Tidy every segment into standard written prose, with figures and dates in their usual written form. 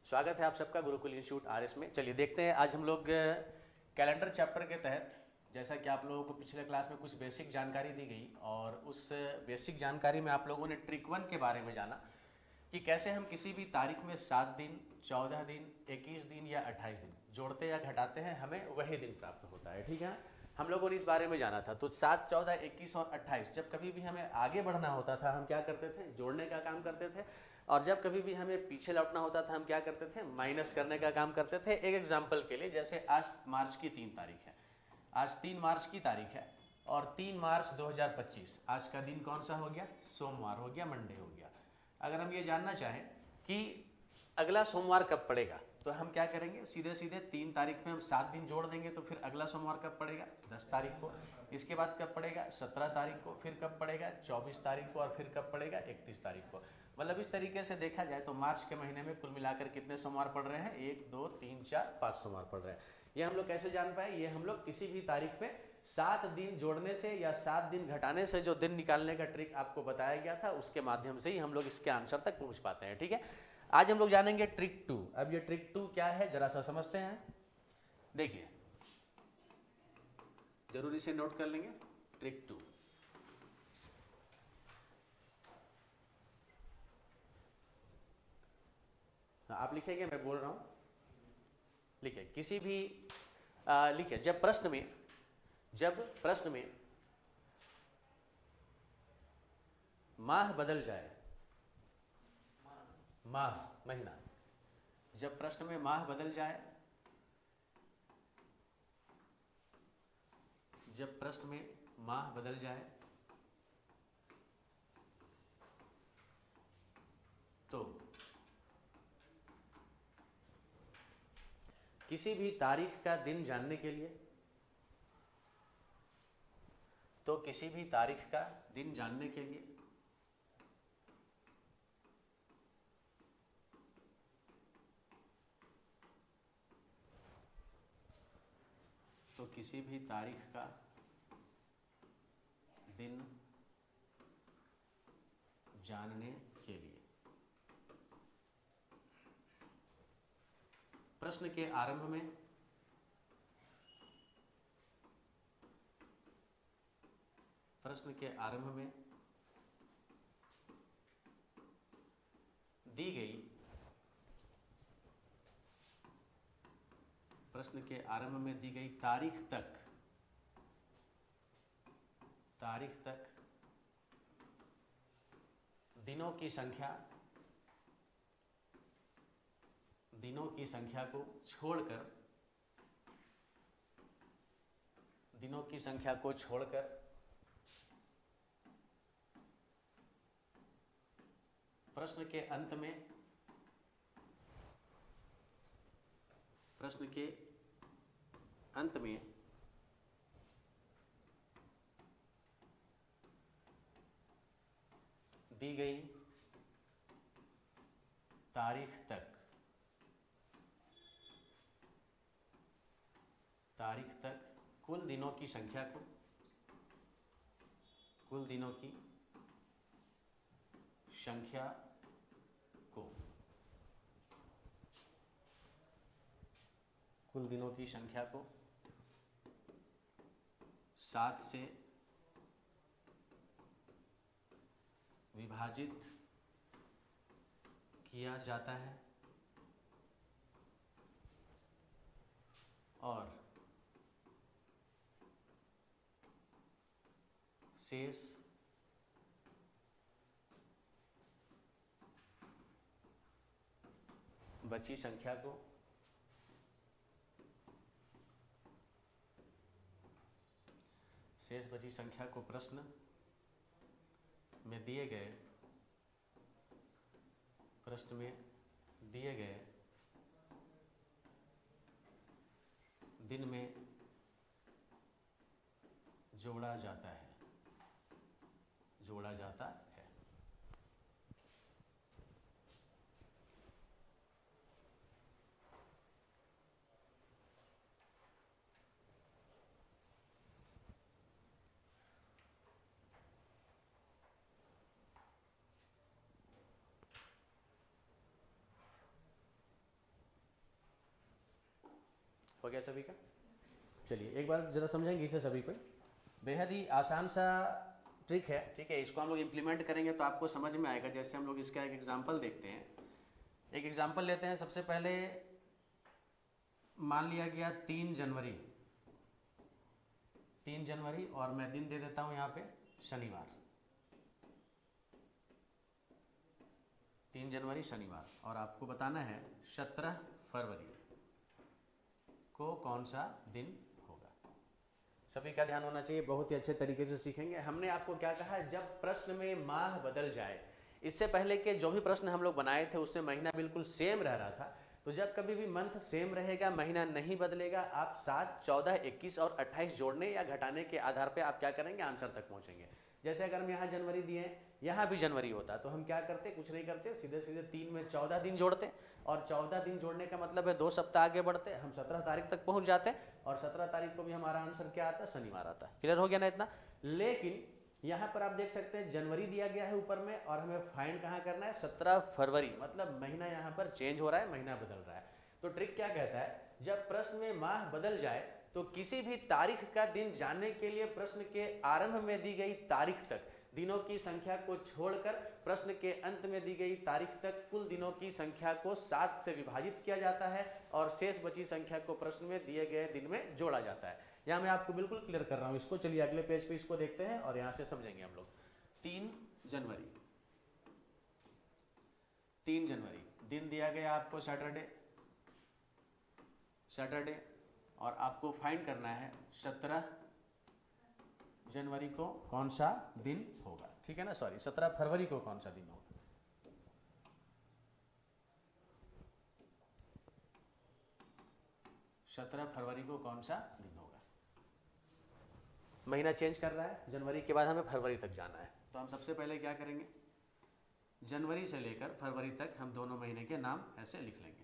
स्वागत है आप सबका गुरुकुल इंस्टीट्यूट आरएस में। चलिए देखते हैं आज हम लोग कैलेंडर चैप्टर के तहत, जैसा कि आप लोगों को पिछले क्लास में कुछ बेसिक जानकारी दी गई और उस बेसिक जानकारी में आप लोगों ने ट्रिक 1 के बारे में जाना कि कैसे हम किसी भी तारीख में 7 दिन, 14 दिन, 21 दिन या 28 दिन जोड़ते या घटाते हैं, हमें वही दिन प्राप्त होता है। ठीक है, हम लोगों ने इस बारे में जाना था। तो 7, 14, 21 और 28 जब कभी भी हमें आगे बढ़ना होता था हम क्या करते थे, जोड़ने का काम करते थे, और जब कभी भी हमें पीछे लौटना होता था हम क्या करते थे, माइनस करने का काम करते थे। एक एग्जाम्पल के लिए, जैसे आज मार्च की 3 तारीख है, आज 3 मार्च की तारीख है और 3 मार्च 2025 आज का दिन कौन सा हो गया, सोमवार हो गया, मंडे हो गया। अगर हम ये जानना चाहें कि अगला सोमवार कब पड़ेगा तो हम क्या करेंगे, सीधे सीधे 3 तारीख में हम 7 दिन जोड़ देंगे, तो फिर अगला सोमवार कब पड़ेगा, 10 तारीख को। इसके बाद कब पड़ेगा, 17 तारीख को। फिर कब पड़ेगा, 24 तारीख को। और फिर कब पड़ेगा, 31 तारीख को। मतलब इस तरीके से देखा जाए तो मार्च के महीने में कुल मिलाकर कितने सोमवार पड़ रहे हैं, 1, 2, 3, 4, 5 सोमवार पड़ रहे हैं। ये हम लोग कैसे जान पाए, ये हम लोग किसी भी तारीख में 7 दिन जोड़ने से या 7 दिन घटाने से जो दिन निकालने का ट्रिक आपको बताया गया था उसके माध्यम से ही हम लोग इसके आंसर तक पहुंच पाते हैं। ठीक है, आज हम लोग जानेंगे ट्रिक 2। अब ये ट्रिक 2 क्या है जरा सा समझते हैं। देखिए, जरूरी से नोट कर लेंगे ट्रिक 2। आप लिखेंगे, मैं बोल रहा हूं, लिखिए किसी भी लिखिए जब प्रश्न में माह बदल जाए, माह महीना, जब प्रश्न में माह बदल जाए, जब प्रश्न में माह बदल जाए तो किसी भी तारीख का दिन जानने के लिए, तो किसी भी तारीख का दिन जानने के लिए तो किसी भी तारीख का दिन जानने के लिए प्रश्न के आरंभ में दी गई तारीख तक दिनों की संख्या को छोड़कर प्रश्न के अंत में दी गई तारीख तक कुल दिनों की संख्या को कुल दिनों की संख्या को 7 से विभाजित किया जाता है और शेष बची संख्या को प्रश्न में दिए गए दिन में जोड़ा जाता है। हो गया सभी का? चलिए एक बार जरा समझेंगे इसे सभी को। बेहद ही आसान सा ट्रिक है, ठीक है। इसको हम लोग इम्प्लीमेंट करेंगे तो आपको समझ में आएगा। जैसे हम लोग इसका एक एग्जांपल देखते हैं। एक एग्जांपल लेते हैं। सबसे पहले मान लिया गया 3 जनवरी, 3 जनवरी, और मैं दिन दे देता हूं यहाँ पे शनिवार, 3 जनवरी शनिवार। और आपको बताना है 17 फरवरी को कौन सा दिन होगा। सभी का ध्यान होना चाहिए, बहुत ही अच्छे तरीके से सीखेंगे। हमने आपको क्या कहा, जब प्रश्न में माह बदल जाए। इससे पहले के जो भी प्रश्न हम लोग बनाए थे उससे महीना बिल्कुल सेम रह रहा था। तो जब कभी भी मंथ सेम रहेगा, महीना नहीं बदलेगा, आप 7, 14, 21 और 28 जोड़ने या घटाने के आधार पे आप क्या करेंगे, आंसर तक पहुंचेंगे। जैसे अगर हम यहाँ जनवरी दिए हैं, यहाँ भी जनवरी होता, तो हम क्या करते, कुछ नहीं करते, सीधे सीधे 3 में 14 दिन जोड़ते, और 14 दिन जोड़ने का मतलब है 2 सप्ताह आगे बढ़ते, हम 17 तारीख तक पहुंच जाते, और 17 तारीख को भी हमारा आंसर क्या आता, शनिवार आता। क्लियर हो गया ना इतना? लेकिन यहाँ पर आप देख सकते हैं जनवरी दिया गया है ऊपर में, और हमें फाइंड कहाँ करना है, 17 फरवरी, मतलब महीना यहाँ पर चेंज हो रहा है, महीना बदल रहा है। तो ट्रिक क्या कहता है, जब प्रश्न में माह बदल जाए तो किसी भी तारीख का दिन जानने के लिए प्रश्न के आरंभ में दी गई तारीख तक दिनों की संख्या को छोड़कर प्रश्न के अंत में दी गई तारीख तक कुल दिनों की संख्या को 7 से विभाजित किया जाता है, और शेष बची संख्या को प्रश्न में दिए गए दिन में जोड़ा जाता है। यहाँ मैं आपको बिल्कुल क्लियर कर रहा हूँ इसको। चलिए अगले पेज पे इसको देखते हैं और यहाँ से समझेंगे हम लोग। 3 जनवरी, 3 जनवरी दिन दिया गया आपको सैटरडे, सैटरडे, और आपको फाइंड करना है 17 जनवरी को कौन सा दिन होगा, ठीक है ना, सॉरी 17 फरवरी को कौन सा दिन होगा। 17 फरवरी को कौन सा दिन होगा। महीना चेंज कर रहा है, जनवरी के बाद हमें फरवरी तक जाना है। तो हम सबसे पहले क्या करेंगे, जनवरी से लेकर फरवरी तक हम दोनों महीने के नाम ऐसे लिख लेंगे।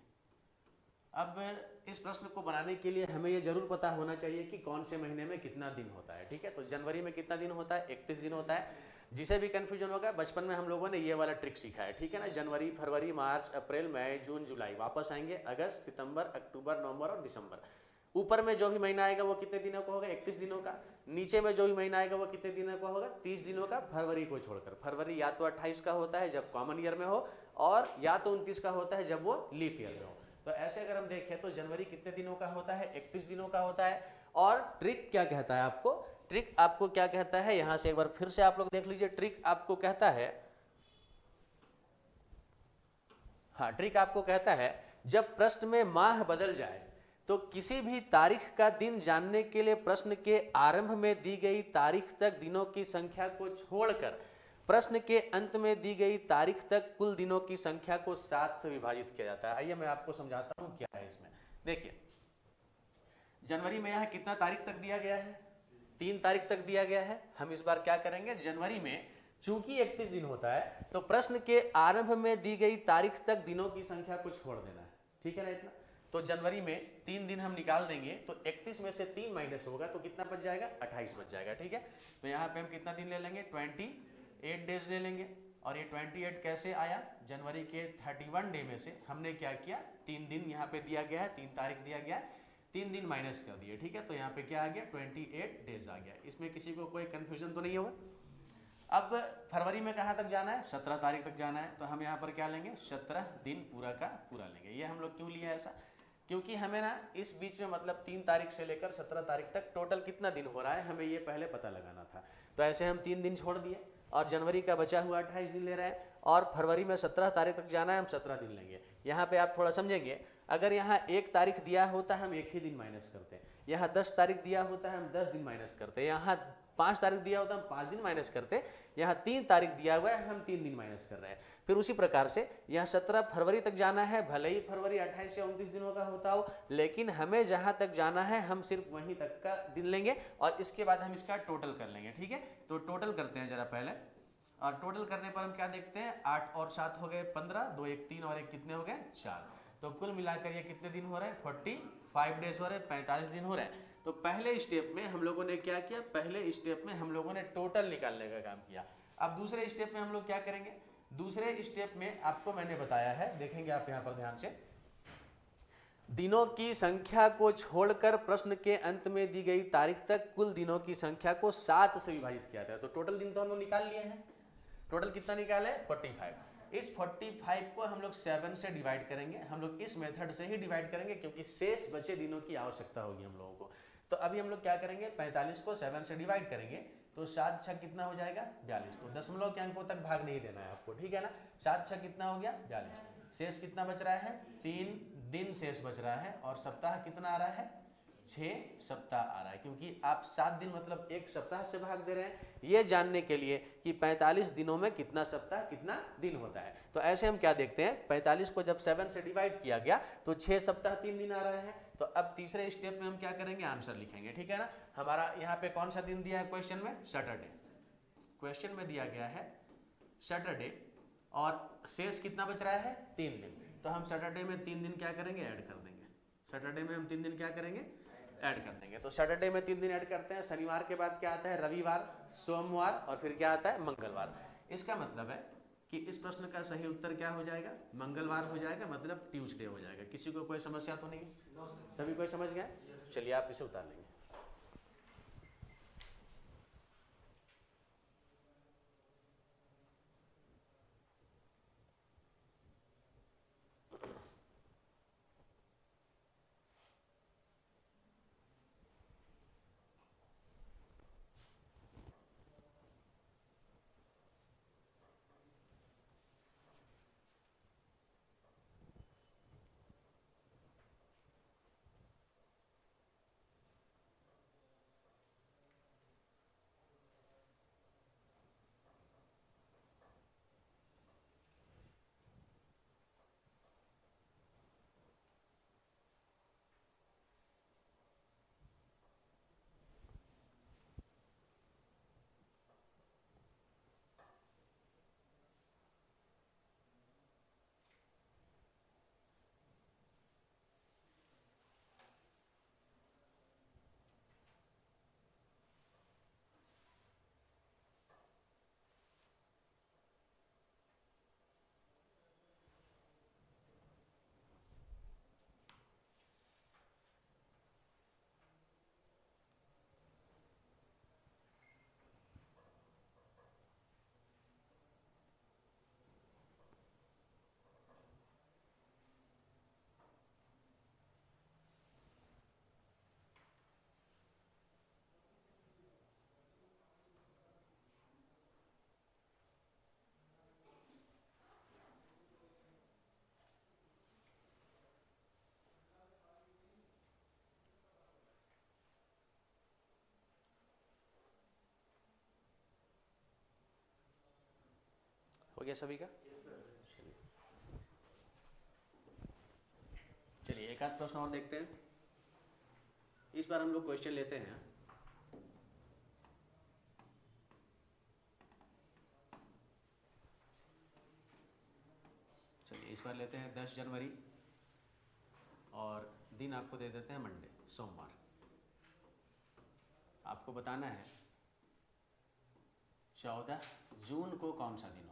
अब इस प्रश्न को बनाने के लिए हमें यह जरूर पता होना चाहिए कि कौन से महीने में कितना दिन होता है, ठीक है। तो जनवरी में कितना दिन होता है, 31 दिन होता है। जिसे भी कंफ्यूजन होगा, बचपन में हम लोगों ने ये वाला ट्रिक सीखा है, ठीक है ना। जनवरी, फरवरी, मार्च, अप्रैल, मई, जून, जुलाई, वापस आएंगे अगस्त, सितंबर, अक्टूबर, नवंबर और दिसंबर। ऊपर में जो भी महीना आएगा वो कितने दिनों का होगा, 31 दिनों का। नीचे में जो भी महीना आएगा वो कितने दिनों का होगा, 30 दिनों का, फरवरी को छोड़कर। फरवरी या तो 28 का होता है जब कॉमन ईयर में हो, और या तो 29 का होता है जब वो लीप ईयर में हो। तो ऐसे अगर हम देखें तो जनवरी कितने दिनों का होता है, 31 दिनों का होता है। और ट्रिक क्या कहता है आपको, ट्रिक आपको क्या कहता है, यहां से एक बार फिर से आप लोग देख लीजिए। ट्रिक आपको कहता है, हाँ, ट्रिक आपको कहता है जब प्रश्न में माह बदल जाए तो किसी भी तारीख का दिन जानने के लिए प्रश्न के आरंभ में दी गई तारीख तक दिनों की संख्या को छोड़कर प्रश्न के अंत में दी गई तारीख तक कुल दिनों की संख्या को 7 से विभाजित किया जाता है। आइए मैं आपको समझाता हूं क्या है इसमें। देखिए, जनवरी में यहाँ कितना तारीख तक दिया गया है, 3 तारीख तक दिया गया है। हम इस बार क्या करेंगे, जनवरी में चूंकि 31 दिन होता है तो प्रश्न के आरंभ में दी गई तारीख तक दिनों की संख्या को छोड़ देना है, ठीक है ना इतना। तो जनवरी में 3 दिन हम निकाल देंगे तो 31 में से 3 माइनस होगा तो कितना बच जाएगा, 28 बच जाएगा, ठीक है। तो यहाँ पे हम कितना दिन ले लेंगे, 28 डेज ले लेंगे। और ये 28 कैसे आया, जनवरी के 31 डे में से हमने क्या किया, 3 दिन यहाँ पे दिया गया है, 3 तारीख दिया गया है, 3 दिन माइनस कर दिए, ठीक है। तो यहाँ पे क्या आ गया, 28 डेज आ गया। इसमें किसी को कोई कंफ्यूजन तो नहीं होगा। अब फरवरी में कहाँ तक जाना है, 17 तारीख तक जाना है। तो हम यहाँ पर क्या लेंगे, 17 दिन पूरा का पूरा लेंगे। ये हम लोग क्यों लिए ऐसा, क्योंकि हमें ना इस बीच में मतलब 3 तारीख से लेकर 17 तारीख तक टोटल कितना दिन हो रहा है हमें ये पहले पता लगाना था। तो ऐसे हम 3 दिन छोड़ दिए और जनवरी का बचा हुआ 28 दिन ले रहे हैं, और फरवरी में 17 तारीख तक जाना है, हम 17 दिन लेंगे। यहाँ पे आप थोड़ा समझेंगे, अगर यहाँ 1 तारीख दिया होता है हम 1 ही दिन माइनस करते हैं, यहाँ 10 तारीख दिया होता है हम 10 दिन माइनस करते हैं, यहाँ 5 तारीख दिया होता है हम 5 दिन माइनस करते, यहाँ 3 तारीख दिया हुआ है हम 3 दिन माइनस कर रहे हैं। फिर उसी प्रकार से यहाँ 17 फरवरी तक जाना है, भले ही फरवरी 28 या 29 दिनों का होता हो, लेकिन हमें जहाँ तक जाना है हम सिर्फ वहीं तक का दिन लेंगे और इसके बाद हम इसका टोटल कर लेंगे, ठीक है। तो टोटल करते हैं जरा पहले, और टोटल करने पर हम क्या देखते हैं, 8 और 7 हो गए 15, 2 1 3 और 1 कितने हो गए 4। तो कुल मिलाकर ये कितने दिन हो रहे हैं, 45 डेज हो रहे हैं, 45 दिन हो रहे हैं। तो पहले स्टेप में हम लोगों ने क्या किया, पहले स्टेप में हम लोगों ने टोटल निकालने का काम किया। अब दूसरे स्टेप में हम लोग क्या करेंगे, दूसरे स्टेप में आपको मैंने बताया है, देखेंगे आप यहाँ पर ध्यान से, दिनों की संख्या को छोड़कर प्रश्न के अंत में दी गई तारीख तक कुल दिनों की संख्या को 7 से विभाजित किया जाता है। तो टोटल दिन तो हम लोग निकाल लिए हैं। टोटल कितना निकाले? 45। इस 45 को हम लोग 7 से डिवाइड करेंगे। हम लोग इस मेथड से ही डिवाइड करेंगे क्योंकि शेष बचे दिनों की आवश्यकता होगी हम लोगों को। तो अभी हम लोग क्या करेंगे, 45 को 7 से डिवाइड करेंगे तो 7 छः कितना हो जाएगा? 42। तो दशमलव के अंकों तक भाग नहीं देना है आपको, ठीक है ना। 7 छः कितना हो गया? 42। शेष कितना बच रहा है? 3 दिन शेष बच रहा है। और सप्ताह कितना आ रहा है? 6 सप्ताह आ रहा है, क्योंकि आप 7 दिन मतलब एक सप्ताह से भाग दे रहे हैं ये जानने के लिए कि 45 दिनों में कितना सप्ताह कितना दिन होता है। तो ऐसे हम क्या देखते हैं, 45 को जब 7 से डिवाइड किया गया तो 6 सप्ताह 3 दिन आ रहे हैं। तो अब तीसरे स्टेप में हम क्या करेंगे, आंसर लिखेंगे, ठीक है ना। हमारा यहाँ पे कौन सा दिन दिया है क्वेश्चन में? सैटरडे। क्वेश्चन में दिया गया है सैटरडे और शेष कितना बच रहा है? 3 दिन। तो हम सैटरडे में 3 दिन क्या करेंगे? ऐड कर देंगे। सैटरडे में हम 3 दिन क्या करेंगे? ऐड कर देंगे। तो सैटरडे में 3 दिन ऐड करते हैं। शनिवार के बाद क्या आता है? रविवार, सोमवार और फिर क्या आता है? मंगलवार। इसका मतलब है कि इस प्रश्न का सही उत्तर क्या हो जाएगा? मंगलवार हो जाएगा, मतलब ट्यूसडे हो जाएगा। किसी को कोई समस्या तो नहीं? सभी कोई समझ गया? चलिए आप इसे उतार लेंगे। हो गया सभी का? चलिए एक आध प्रश्न और देखते हैं। इस बार हम लोग क्वेश्चन लेते हैं। चलिए इस बार लेते हैं 10 जनवरी और दिन आपको दे देते हैं मंडे, सोमवार। आपको बताना है 14 जून को कौन सा दिन होगा।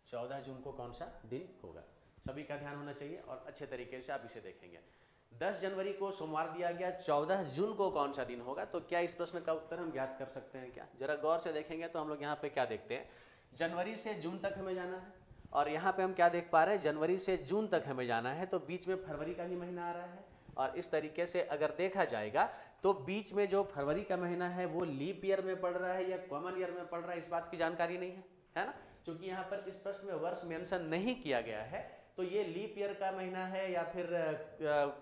14 जून को कौन सा दिन होगा? सभी का ध्यान होना चाहिए और अच्छे तरीके से आप इसे देखेंगे। 10 जनवरी को सोमवार दिया गया, 14 जून को कौन सा दिन होगा? तो क्या इस प्रश्न का उत्तर हम ज्ञात कर सकते हैं क्या? जरा गौर से देखेंगे तो हम लोग यहाँ पे क्या देखते हैं, जनवरी से जून तक हमें जाना है और यहाँ पे हम क्या देख पा रहे हैं, जनवरी से जून तक हमें जाना है तो बीच में फरवरी का ही महीना आ रहा है। और इस तरीके से अगर देखा जाएगा तो बीच में जो फरवरी का महीना है वो लीप ईयर में पड़ रहा है या कॉमन ईयर में पड़ रहा है, इस बात की जानकारी नहीं है ना। क्योंकि यहाँ पर इस प्रश्न में वर्ष मेंशन नहीं किया गया है तो ये लीप ईयर का महीना है या फिर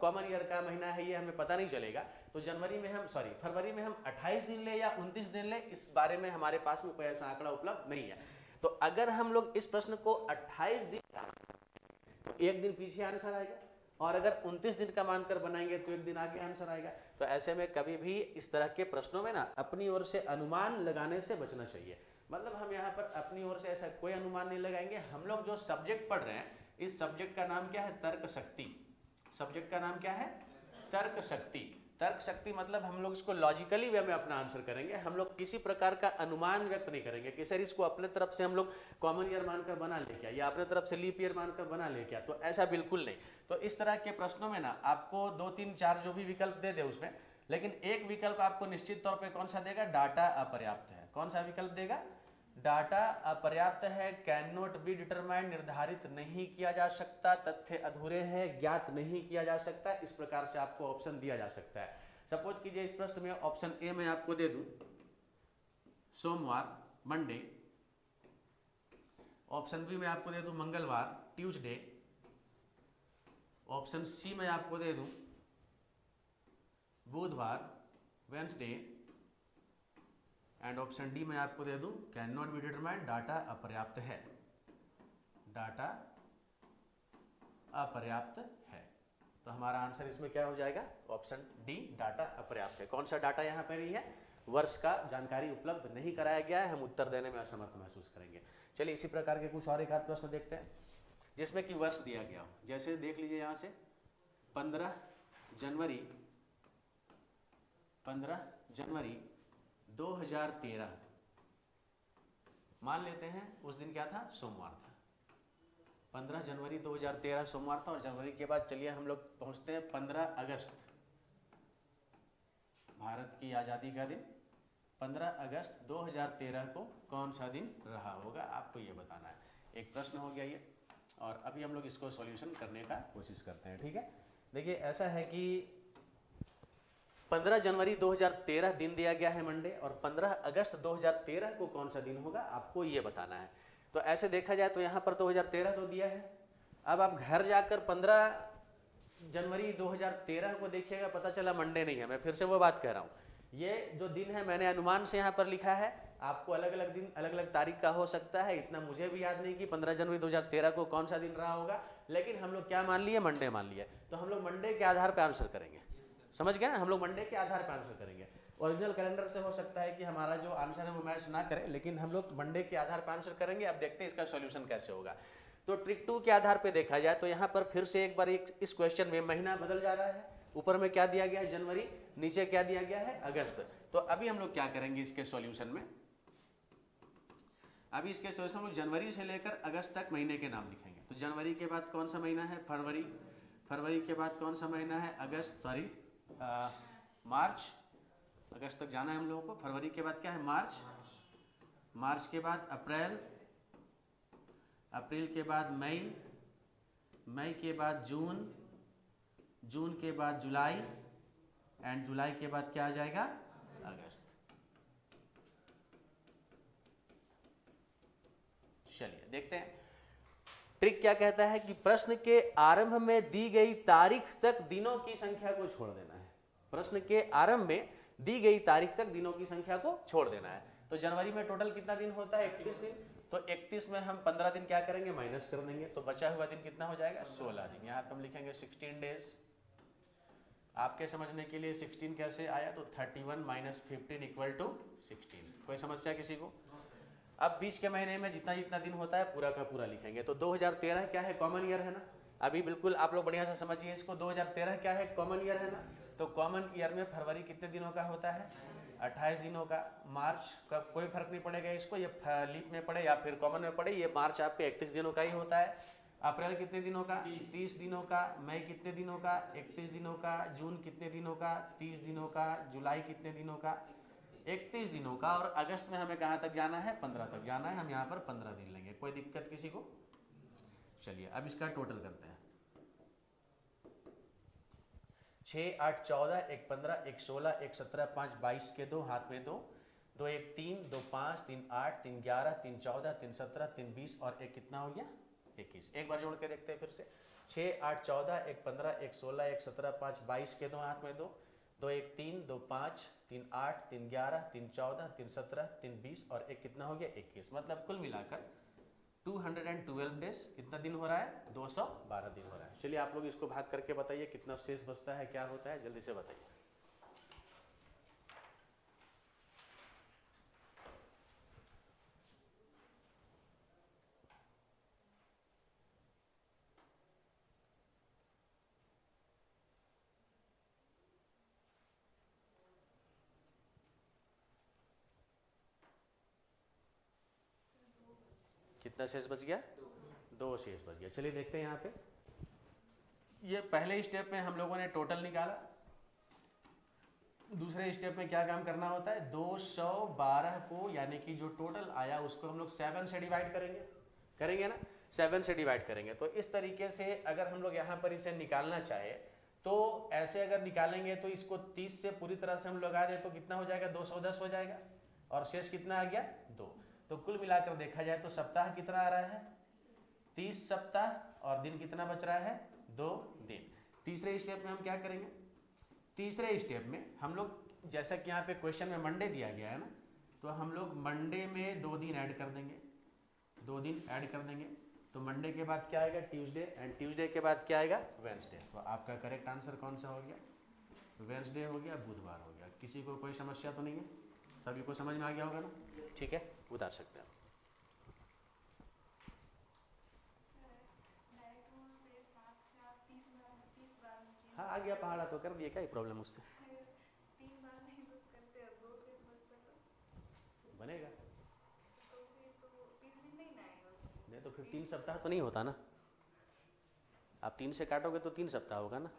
कॉमन ईयर का महीना है ये हमें पता नहीं चलेगा। तो फरवरी में हम 28 दिन ले या 29 दिन ले, इस बारे में हमारे पास में कोई ऐसा आंकड़ा उपलब्ध नहीं है। तो अगर हम लोग इस प्रश्न को 28 दिन का तो एक दिन पीछे आंसर आएगा और अगर 29 दिन का मानकर बनाएंगे तो एक दिन आगे आंसर आएगा। तो ऐसे में कभी भी इस तरह के प्रश्नों में ना अपनी ओर से अनुमान लगाने से बचना चाहिए। मतलब हम यहाँ पर अपनी ओर से ऐसा कोई अनुमान नहीं लगाएंगे। हम लोग जो सब्जेक्ट पढ़ रहे हैं इस सब्जेक्ट का नाम क्या है? तर्क शक्ति। सब्जेक्ट का नाम क्या है? तर्क शक्ति। तर्क शक्ति मतलब हम लोग इसको लॉजिकली वे में अपना आंसर करेंगे, हम लोग किसी प्रकार का अनुमान व्यक्त नहीं करेंगे कि सर इसको अपने तरफ से हम लोग कॉमन ईयर मानकर बना ले क्या, या अपने तरफ से लीप ईयर मानकर बना ले क्या, तो ऐसा बिल्कुल नहीं। तो इस तरह के प्रश्नों में ना आपको 2 3 4 जो भी विकल्प दे दे उसमें, लेकिन एक विकल्प आपको निश्चित तौर पर कौन सा देगा, डाटा अपर्याप्त है। कौन सा विकल्प देगा, डाटा अपर्याप्त है, कैन नॉट बी डिटरमाइंड, निर्धारित नहीं किया जा सकता, तथ्य अधूरे हैं, ज्ञात नहीं किया जा सकता, इस प्रकार से आपको ऑप्शन दिया जा सकता है। सपोज कीजिए इस प्रश्न में ऑप्शन ए में आपको दे दूं सोमवार मंडे, ऑप्शन बी में आपको दे दूं मंगलवार ट्यूसडे, ऑप्शन सी में आपको दे दूं बुधवार वेंसडे, एंड ऑप्शन डी में आपको दे दूं can not be determined, data अपर्याप्त है, डाटा अपर्याप्त है। तो हमारा आंसर इसमें क्या हो जाएगा, ऑप्शन डी डाटा अपर्याप्त है। कौन सा डाटा यहाँ पे नहीं है, वर्ष का जानकारी उपलब्ध नहीं कराया गया है, हम उत्तर देने में असमर्थ महसूस करेंगे। चलिए इसी प्रकार के कुछ और एक आध प्रश्न देखते हैं जिसमें कि वर्ष दिया गया हो। जैसे देख लीजिए यहाँ से 15 जनवरी 2013 मान लेते हैं उस दिन क्या था, सोमवार था। 15 जनवरी 2013 सोमवार था, और जनवरी के बाद चलिए हम लोग पहुंचते हैं 15 अगस्त, भारत की आज़ादी का दिन। 15 अगस्त 2013 को कौन सा दिन रहा होगा, आपको ये बताना है। एक प्रश्न हो गया ये, और अभी हम लोग इसको सॉल्यूशन करने का कोशिश करते हैं। ठीक है, देखिए ऐसा है कि 15 जनवरी 2013 दिन दिया गया है मंडे, और 15 अगस्त 2013 को कौन सा दिन होगा आपको ये बताना है। तो ऐसे देखा जाए तो यहाँ पर 2013 तो दिया है, अब आप घर जाकर 15 जनवरी 2013 को देखिएगा, पता चला मंडे नहीं है। मैं फिर से वो बात कह रहा हूँ, ये जो दिन है मैंने अनुमान से यहाँ पर लिखा है, आपको अलग अलग दिन अलग अलग तारीख का हो सकता है, इतना मुझे भी याद नहीं कि 15 जनवरी 2013 को कौन सा दिन रहा होगा, लेकिन हम लोग क्या मान लिए, मंडे मान लिए। तो हम लोग मंडे के आधार पर आंसर करेंगे, समझ गए ना, हम लोग मंडे के आधार पर आंसर करेंगे। ओरिजिनल कैलेंडर से हो सकता है कि हमारा जो आंसर है वो मैच ना करे, लेकिन हम लोग मंडे के आधार पर आंसर करेंगे। अब देखते हैं इसका सॉल्यूशन कैसे होगा। तो ट्रिक 2 के आधार पे देखा जाए तो यहाँ पर फिर से एक बार इस क्वेश्चन में महीना बदल जा रहा है, ऊपर में क्या दिया गया है जनवरी, नीचे क्या दिया गया है अगस्त। तो अभी हम लोग क्या करेंगे इसके सॉल्यूशन में, अभी इसके सॉल्यूशन में जनवरी से लेकर अगस्त तक महीने के नाम लिखेंगे। तो जनवरी के बाद कौन सा महीना है, फरवरी, फरवरी के बाद कौन सा महीना है, अगस्त, सॉरी मार्च, अगस्त तक जाना है हम लोगों को। फरवरी के बाद क्या है, मार्च, मार्च के बाद अप्रैल, अप्रैल के बाद मई, मई के बाद जून, जून के बाद जुलाई, एंड जुलाई के बाद क्या आ जाएगा, अगस्त। चलिए देखते हैं ट्रिक क्या कहता है कि प्रश्न के आरंभ में दी गई तारीख तक दिनों की संख्या को छोड़ देना है। प्रश्न के आरंभ में दी गई तारीख तक दिनों की संख्या को छोड़ देना है। तो जनवरी में टोटल कितना दिन होता है, 31 दिन। तो 31 में हम 15 दिन क्या करेंगे, माइनस कर देंगे, तो बचा हुआ दिन कितना हो जाएगा, 16 दिन। यहाँ पर हम लिखेंगे 16 डेज। आपके समझने के लिए 16 कैसे आया, तो 31 माइनस 15 इक्वल टू 16। कोई समस्या किसी को? अब बीच के महीने में जितना जितना दिन होता है पूरा का पूरा लिखेंगे। तो 2013 क्या है, कॉमन ईयर है ना, अभी बिल्कुल आप लोग बढ़िया से समझिए इसको। 2013 क्या है, कॉमन ईयर है ना। तो कॉमन ईयर में फरवरी कितने दिनों का होता है, 28 दिनों का। मार्च का कोई फर्क नहीं पड़ेगा इसको, ये लीप में पड़े या फिर कॉमन में पड़े, ये मार्च आपके 31 दिनों का ही होता है। अप्रैल कितने दिनों का, 30 दिनों का। मई कितने दिनों का, 31 दिनों का। जून कितने दिनों का, 30 दिनों का। जुलाई कितने दिनों का, 31 दिनों का। और अगस्त में हमें कहाँ तक जाना है, 15 तक जाना है। हम यहाँ पर 15 दिन लेंगे, कोई दिक्कत किसी को? चलिए अब इसका टोटल करते हैं। 6, 8, 14, 1, 15, 1, 16, 1, 17, 5, 22 के 2 हाथ में 2, 2, 1, 3, 2, 5, 3, 8, 3, 11, 3, 14, 3, 17, 3, 20 और 1 कितना हो गया, 21। एक बार जोड़ के देखते हैं फिर से। 6, 8, 14, 1, 15, 1, 16, 1, 17, 5, 22 के 2 हाथ में 2, 2, 1, 3, 2, 5, 3, 8, 3, 11, 3, 14, 3, 17, 3, 20 और 1 कितना हो गया, 21। मतलब कुल मिलाकर 212 डेज कितना दिन हो रहा है, 212 दिन हो रहा है। चलिए आप लोग इसको भाग करके बताइए कितना शेष बचता है, क्या होता है, जल्दी से बताइए। कितना शेष बच गया? 2 शेष बच गया। चलिए देखते हैं यहाँ पे, ये पहले स्टेप में हम लोगों ने टोटल निकाला। दूसरे स्टेप में क्या काम करना होता है? 212 को यानी कि जो टोटल आया उसको हम लोग 7 से डिवाइड करेंगे ना, 7 से डिवाइड करेंगे। तो इस तरीके से अगर हम लोग यहाँ पर इसे निकालना चाहे तो ऐसे अगर निकालेंगे तो इसको 30 से पूरी तरह से हम लगा दें तो कितना हो जाएगा? 210 हो जाएगा। और शेष कितना आ गया? 2। तो कुल मिलाकर देखा जाए तो सप्ताह कितना आ रहा है? 30 सप्ताह। और दिन कितना बच रहा है? 2 दिन। तीसरे स्टेप में हम क्या करेंगे? तीसरे स्टेप में हम लोग, जैसा कि यहाँ पे क्वेश्चन में मंडे दिया गया है ना, तो हम लोग मंडे में 2 दिन ऐड कर देंगे, 2 दिन ऐड कर देंगे। तो मंडे के बाद क्या आएगा? ट्यूसडे। एंड ट्यूसडे के बाद क्या आएगा? वेडनेसडे। तो आपका करेक्ट आंसर कौन सा हो गया? वेडनेसडे हो गया, बुधवार हो गया। किसी को कोई समस्या तो नहीं है? सभी को समझ में आ गया होगा ना? ठीक है, उतार सकते हैं। हाँ आ गया पहाड़ा तो कर दिए, क्या ही प्रॉब्लम उससे? 3 बार नहीं यूज करते और 2 से बचता तो बनेगा तो फिर तो 30 दिन नहीं ना आएगा उससे। नहीं तो फिर 3 सप्ताह तो नहीं होता ना। आप 3 से काटोगे तो 3 सप्ताह होगा ना।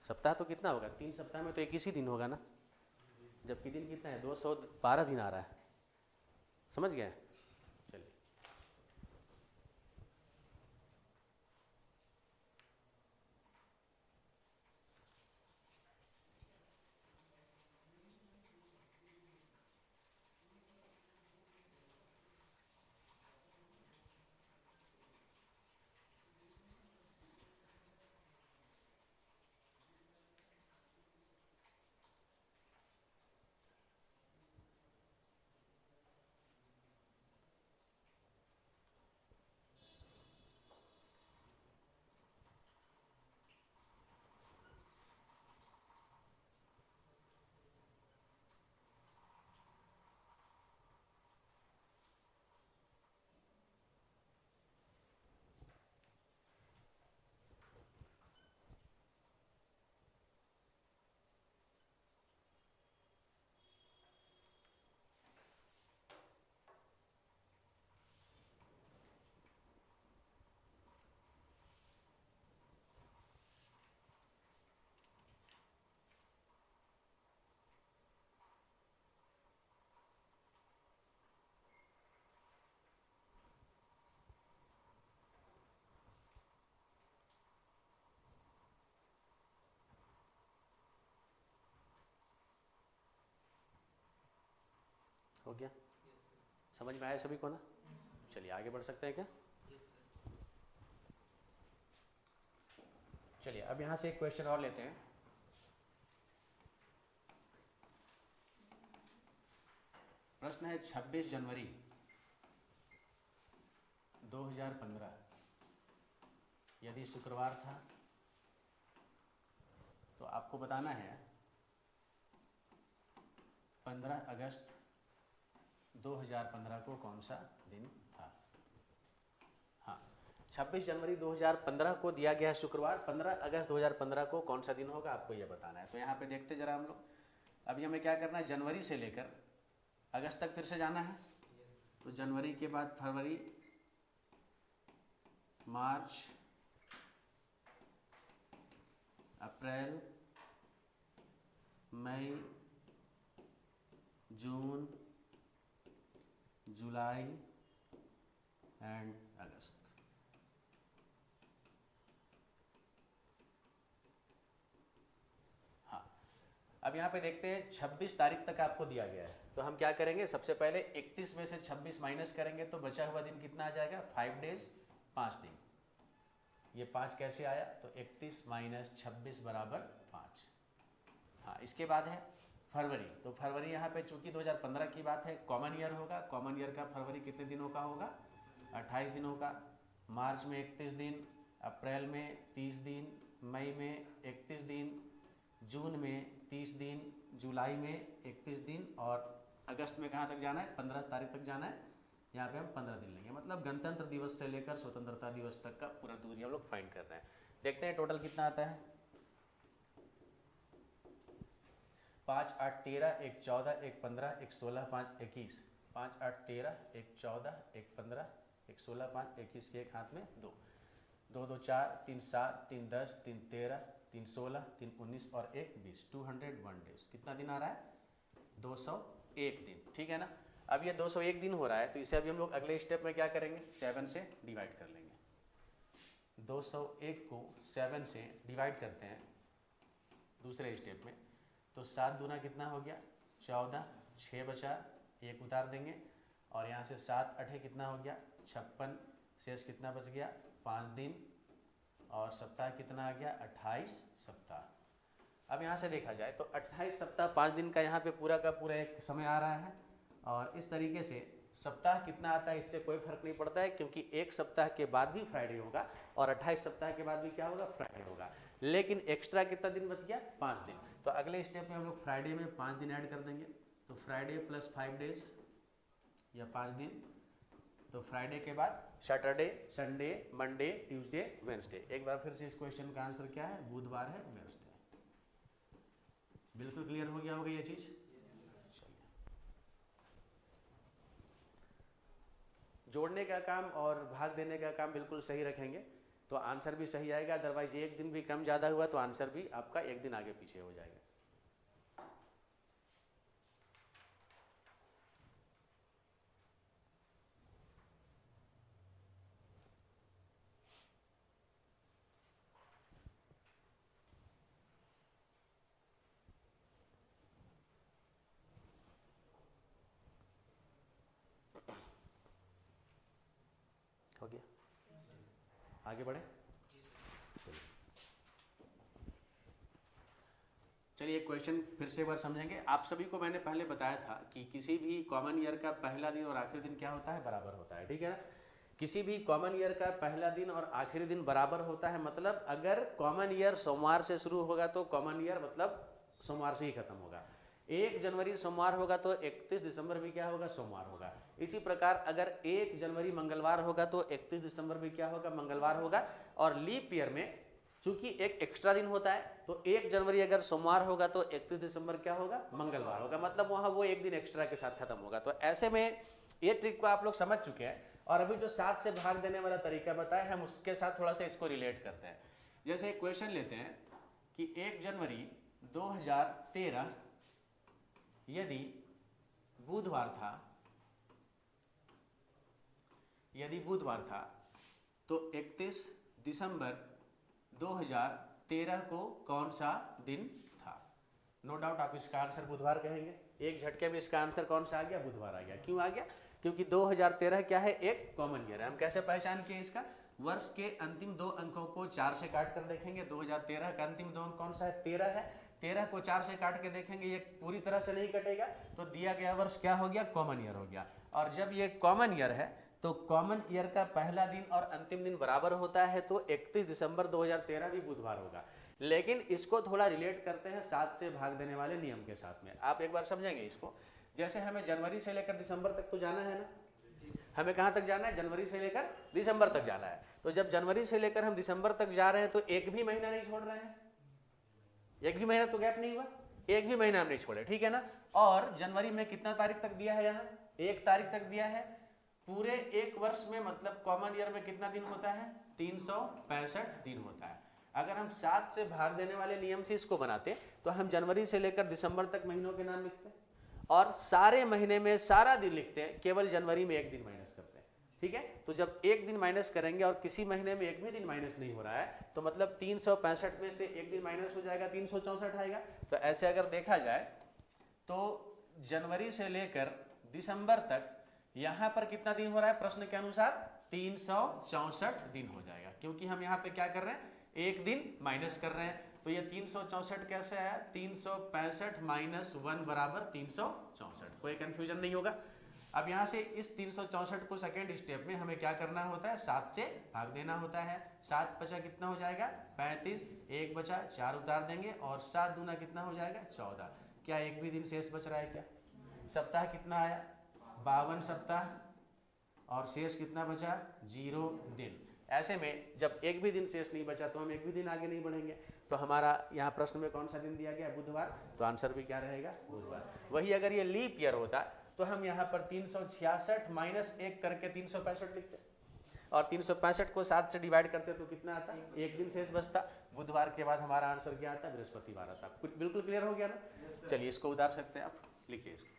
सप्ताह तो कितना होगा? 3 सप्ताह में तो 21 ही दिन होगा ना, जबकि दिन कितना है? 212 दिन आ रहा है। समझ गए? चलिए हो गया? समझ में आया सभी को ना? चलिए आगे बढ़ सकते हैं क्या? चलिए अब यहाँ से एक क्वेश्चन और लेते हैं। प्रश्न है 26 जनवरी 2015 यदि शुक्रवार था तो आपको बताना है 15 अगस्त 2015 को कौन सा दिन था। हाँ, 26 जनवरी 2015 को दिया गया है शुक्रवार। 15 अगस्त 2015 को कौन सा दिन होगा आपको ये बताना है। तो यहाँ पे देखते जरा हम लोग, अभी हमें क्या करना है? जनवरी से लेकर अगस्त तक फिर से जाना है। तो जनवरी के बाद फरवरी, मार्च, अप्रैल, मई, जून, जुलाई एंड अगस्त। हाँ, अब यहाँ पे देखते हैं 26 तारीख तक आपको दिया गया है। तो हम क्या करेंगे? सबसे पहले 31 में से 26 माइनस करेंगे तो बचा हुआ दिन कितना आ जाएगा? 5 डेज, 5 दिन। ये 5 कैसे आया? तो 31 माइनस 26 बराबर 5। हाँ, इसके बाद है फरवरी। तो फरवरी यहाँ पे चूंकि 2015 की बात है, कॉमन ईयर होगा। कॉमन ईयर का फरवरी कितने दिनों का होगा? 28 दिनों का। मार्च में 31 दिन, अप्रैल में 30 दिन, मई में 31 दिन, जून में 30 दिन, जुलाई में 31 दिन और अगस्त में कहाँ तक जाना है? 15 तारीख तक जाना है। यहाँ पे हम 15 दिन लेंगे, मतलब गणतंत्र दिवस से लेकर स्वतंत्रता दिवस तक का पूरा दूरी हम लोग फाइंड कर रहे हैं। देखते हैं टोटल कितना आता है। 5, 8, 13, 1, 14, 1, 15, 1, 16, 5, 21, 5 8 13, एक 14, एक 15, एक 16, 5 21 के एक हाथ में 2, 2 2 4, 3 7, 3 10, 3 13, 3 16, 3 19 और एक 20, 201 डेज। कितना दिन आ रहा है? 201 दिन, ठीक है ना। अब ये 201 दिन हो रहा है, तो इसे अभी हम लोग अगले स्टेप में क्या करेंगे, 7 से डिवाइड कर लेंगे। 201 को 7 से डिवाइड करते हैं दूसरे स्टेप में, तो 7 दूना कितना हो गया? 14, 6 बचा, 1 उतार देंगे और यहाँ से 7 8 कितना हो गया? 56, शेष कितना बच गया? 5 दिन, और सप्ताह कितना आ गया? 28 सप्ताह। अब यहाँ से देखा जाए तो 28 सप्ताह 5 दिन का यहाँ पे पूरा का पूरा एक समय आ रहा है, और इस तरीके से सप्ताह कितना आता है इससे कोई फर्क नहीं पड़ता है, क्योंकि एक सप्ताह के बाद भी फ्राइडे होगा और 28 सप्ताह के बाद भी क्या होगा? फ्राइडे होगा। लेकिन एक्स्ट्रा कितना दिन बच गया? 5 दिन। तो अगले स्टेप में हम लोग फ्राइडे में 5 दिन ऐड कर देंगे, तो फ्राइडे प्लस 5 डेज या 5 दिन, तो फ्राइडे के बाद Saturday, Sunday, Monday, Tuesday, Wednesday. एक बार फिर से इस क्वेश्चन का आंसर क्या है? बुधवार है, वेंसडे। बिल्कुल क्लियर हो गया होगा ये चीज। जोड़ने का काम और भाग देने का काम बिल्कुल सही रखेंगे तो आंसर भी सही आएगा, अदरवाइज एक दिन भी कम ज़्यादा हुआ तो आंसर भी आपका एक दिन आगे पीछे हो जाएगा। हो गया, आगे बढ़े। चलिए एक क्वेश्चन फिर से एक बार समझेंगे। आप सभी को मैंने पहले बताया था कि किसी भी कॉमन ईयर का पहला दिन और आखिरी दिन क्या होता है? बराबर होता है, ठीक है ना। किसी भी कॉमन ईयर का पहला दिन और आखिरी दिन बराबर होता है, मतलब अगर कॉमन ईयर सोमवार से शुरू होगा तो कॉमन ईयर मतलब सोमवार से ही खत्म होगा। 1 जनवरी सोमवार होगा तो 31 दिसंबर भी क्या होगा? सोमवार होगा। इसी प्रकार अगर 1 जनवरी मंगलवार होगा तो 31 दिसंबर भी क्या होगा? मंगलवार होगा। और लीप ईयर में चूंकि एक एक्स्ट्रा दिन होता है तो 1 जनवरी अगर सोमवार होगा तो 31 दिसंबर क्या होगा? मंगलवार होगा, मतलब वहाँ वो एक दिन एक्स्ट्रा के साथ खत्म होगा। तो ऐसे में ये ट्रिक को आप लोग समझ चुके हैं, और अभी जो 7 से भाग देने वाला तरीका बताया हम उसके साथ थोड़ा सा इसको रिलेट करते हैं। जैसे एक क्वेश्चन लेते हैं कि 1 जनवरी 2013 यदि बुधवार था तो 31 दिसंबर 2013 को कौन सा दिन था? नो डाउट आप इसका आंसर बुधवार कहेंगे। एक झटके में इसका आंसर कौन सा आ गया? बुधवार आ गया। क्यों आ गया? क्योंकि 2013 क्या है? एक कॉमन ईयर है। हम कैसे पहचान किए इसका? वर्ष के अंतिम 2 अंकों को 4 से काट कर देखेंगे। 2013 का अंतिम 2 अंक कौन सा है? 13 है। 13 को 4 से काट के देखेंगे, ये पूरी तरह से नहीं कटेगा, तो दिया गया वर्ष क्या हो गया? कॉमन ईयर हो गया। और जब ये कॉमन ईयर है तो कॉमन ईयर का पहला दिन और अंतिम दिन बराबर होता है, तो 31 दिसंबर 2013 भी बुधवार होगा। लेकिन इसको थोड़ा रिलेट करते हैं 7 से भाग देने वाले नियम के साथ में। आप एक बार समझेंगे इसको। जैसे हमें जनवरी से लेकर दिसंबर तक तो जाना है ना, हमें कहाँ तक जाना है? जनवरी से लेकर दिसंबर तक जाना है। तो जब जनवरी से लेकर हम दिसंबर तक जा रहे हैं तो एक भी महीना नहीं छोड़ रहे हैं, एक भी महीना तो गैप नहीं हुआ, एक भी महीना हम नहीं छोड़े, ठीक है ना। और जनवरी में कितना तारीख तक दिया है? यहाँ 1 तारीख तक दिया है। पूरे एक वर्ष में मतलब कॉमन ईयर में कितना दिन होता है? 365 दिन होता है। अगर हम 7 से भाग देने वाले नियम से इसको बनाते तो हम जनवरी से लेकर दिसंबर तक महीनों के नाम लिखते और सारे महीने में सारा दिन लिखते हैं, केवल जनवरी में एक दिन माइनस करते हैं, ठीक है। तो जब एक दिन माइनस करेंगे और किसी महीने में एक भी दिन माइनस नहीं हो रहा है तो मतलब 365 में से एक दिन माइनस हो जाएगा, 364 आएगा। तो ऐसे अगर देखा जाए तो जनवरी से लेकर दिसंबर तक यहाँ पर कितना दिन हो रहा है? प्रश्न के अनुसार 364 दिन हो जाएगा, क्योंकि हम यहाँ पे क्या कर रहे हैं? एक दिन माइनस कर रहे हैं। तो ये 364 कैसे आया? 365 माइनस 1 बराबर 364। कोई कंफ्यूजन नहीं होगा। अब यहाँ से इस 364 को सेकेंड स्टेप में हमें क्या करना होता है? 7 से भाग देना होता है। 7 बचा कितना हो जाएगा? 35। 1 बचा, 4 उतार देंगे और 7 दूना कितना हो जाएगा? 14। क्या एक भी दिन शेष बच रहा है क्या? सप्ताह कितना आया? 52 सप्ताह। और शेष कितना बचा? 0 दिन। ऐसे में जब एक भी दिन शेष नहीं बचा तो हम एक भी दिन आगे नहीं बढ़ेंगे। तो हमारा यहाँ प्रश्न में कौन सा दिन दिया गया? बुधवार। तो आंसर भी क्या रहेगा? बुधवार। वही अगर ये लीप ईयर होता तो हम यहाँ पर 366 माइनस 1 करके 365 लिखते हैं, और 365 को 7 से डिवाइड करते तो कितना आता? एक दिन शेष बचता। बुधवार के बाद हमारा आंसर क्या आता? बृहस्पतिवार आता। कुछ बिल्कुल क्लियर हो गया ना? चलिए इसको उतार सकते हैं आप, लिखिए इसको।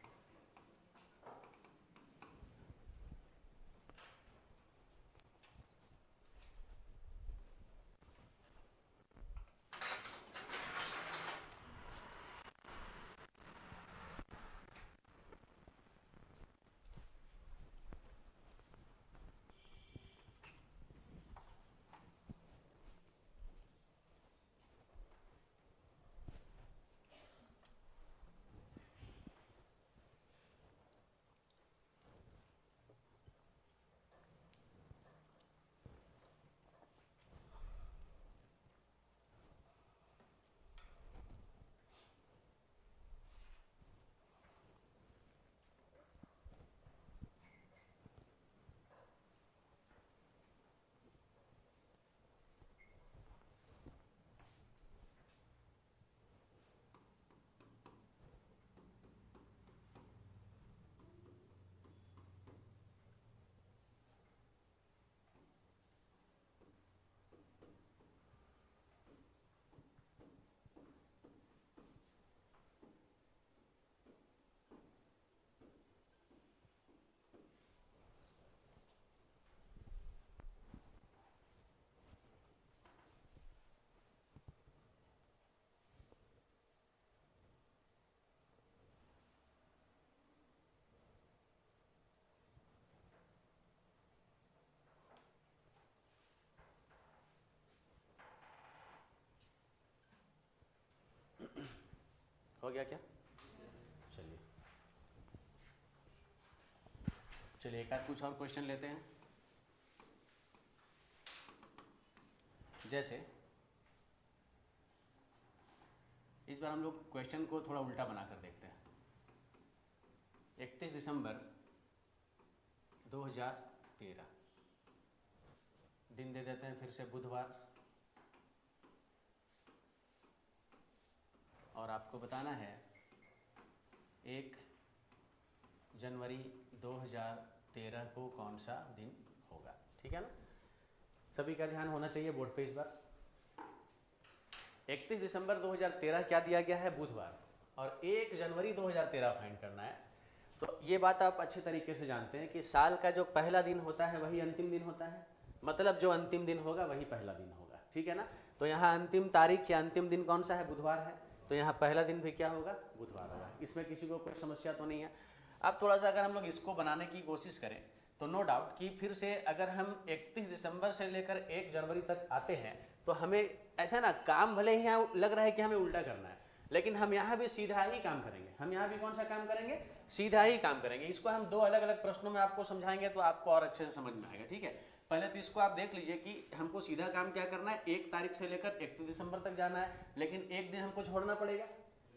हो गया क्या? चलिए चलिए एक आध कुछ और क्वेश्चन लेते हैं। जैसे इस बार हम लोग क्वेश्चन को थोड़ा उल्टा बनाकर देखते हैं। 31 दिसंबर 2013, दिन दे देते हैं फिर से बुधवार, और आपको बताना है 1 जनवरी 2013 को कौन सा दिन होगा। ठीक है ना? सभी का ध्यान होना चाहिए बोर्ड पे इस बार। 31 दिसंबर 2013 क्या दिया गया है? बुधवार, और 1 जनवरी 2013 फाइंड करना है। तो ये बात आप अच्छे तरीके से जानते हैं कि साल का जो पहला दिन होता है वही अंतिम दिन होता है, मतलब जो अंतिम दिन होगा वही पहला दिन होगा। ठीक है ना? तो यहाँ अंतिम तारीख या अंतिम दिन कौन सा है? बुधवार है, तो यहाँ पहला दिन भी क्या होगा? बुधवार होगा। इसमें किसी को कोई समस्या तो नहीं है। अब थोड़ा सा अगर हम लोग इसको बनाने की कोशिश करें तो नो डाउट कि फिर से अगर हम 31 दिसंबर से लेकर 1 जनवरी तक आते हैं तो हमें ऐसा ना, काम भले ही यहाँ लग रहा है कि हमें उल्टा करना है, लेकिन हम यहाँ भी सीधा ही काम करेंगे। हम यहाँ भी कौन सा काम करेंगे? सीधा ही काम करेंगे। इसको हम 2 अलग अलग प्रश्नों में आपको समझाएंगे तो आपको और अच्छे से समझ में आएगा। ठीक है? पहले तो इसको आप देख लीजिए कि हमको सीधा काम क्या करना है। 1 तारीख से लेकर 31 दिसंबर तक जाना है, लेकिन एक दिन हमको छोड़ना पड़ेगा,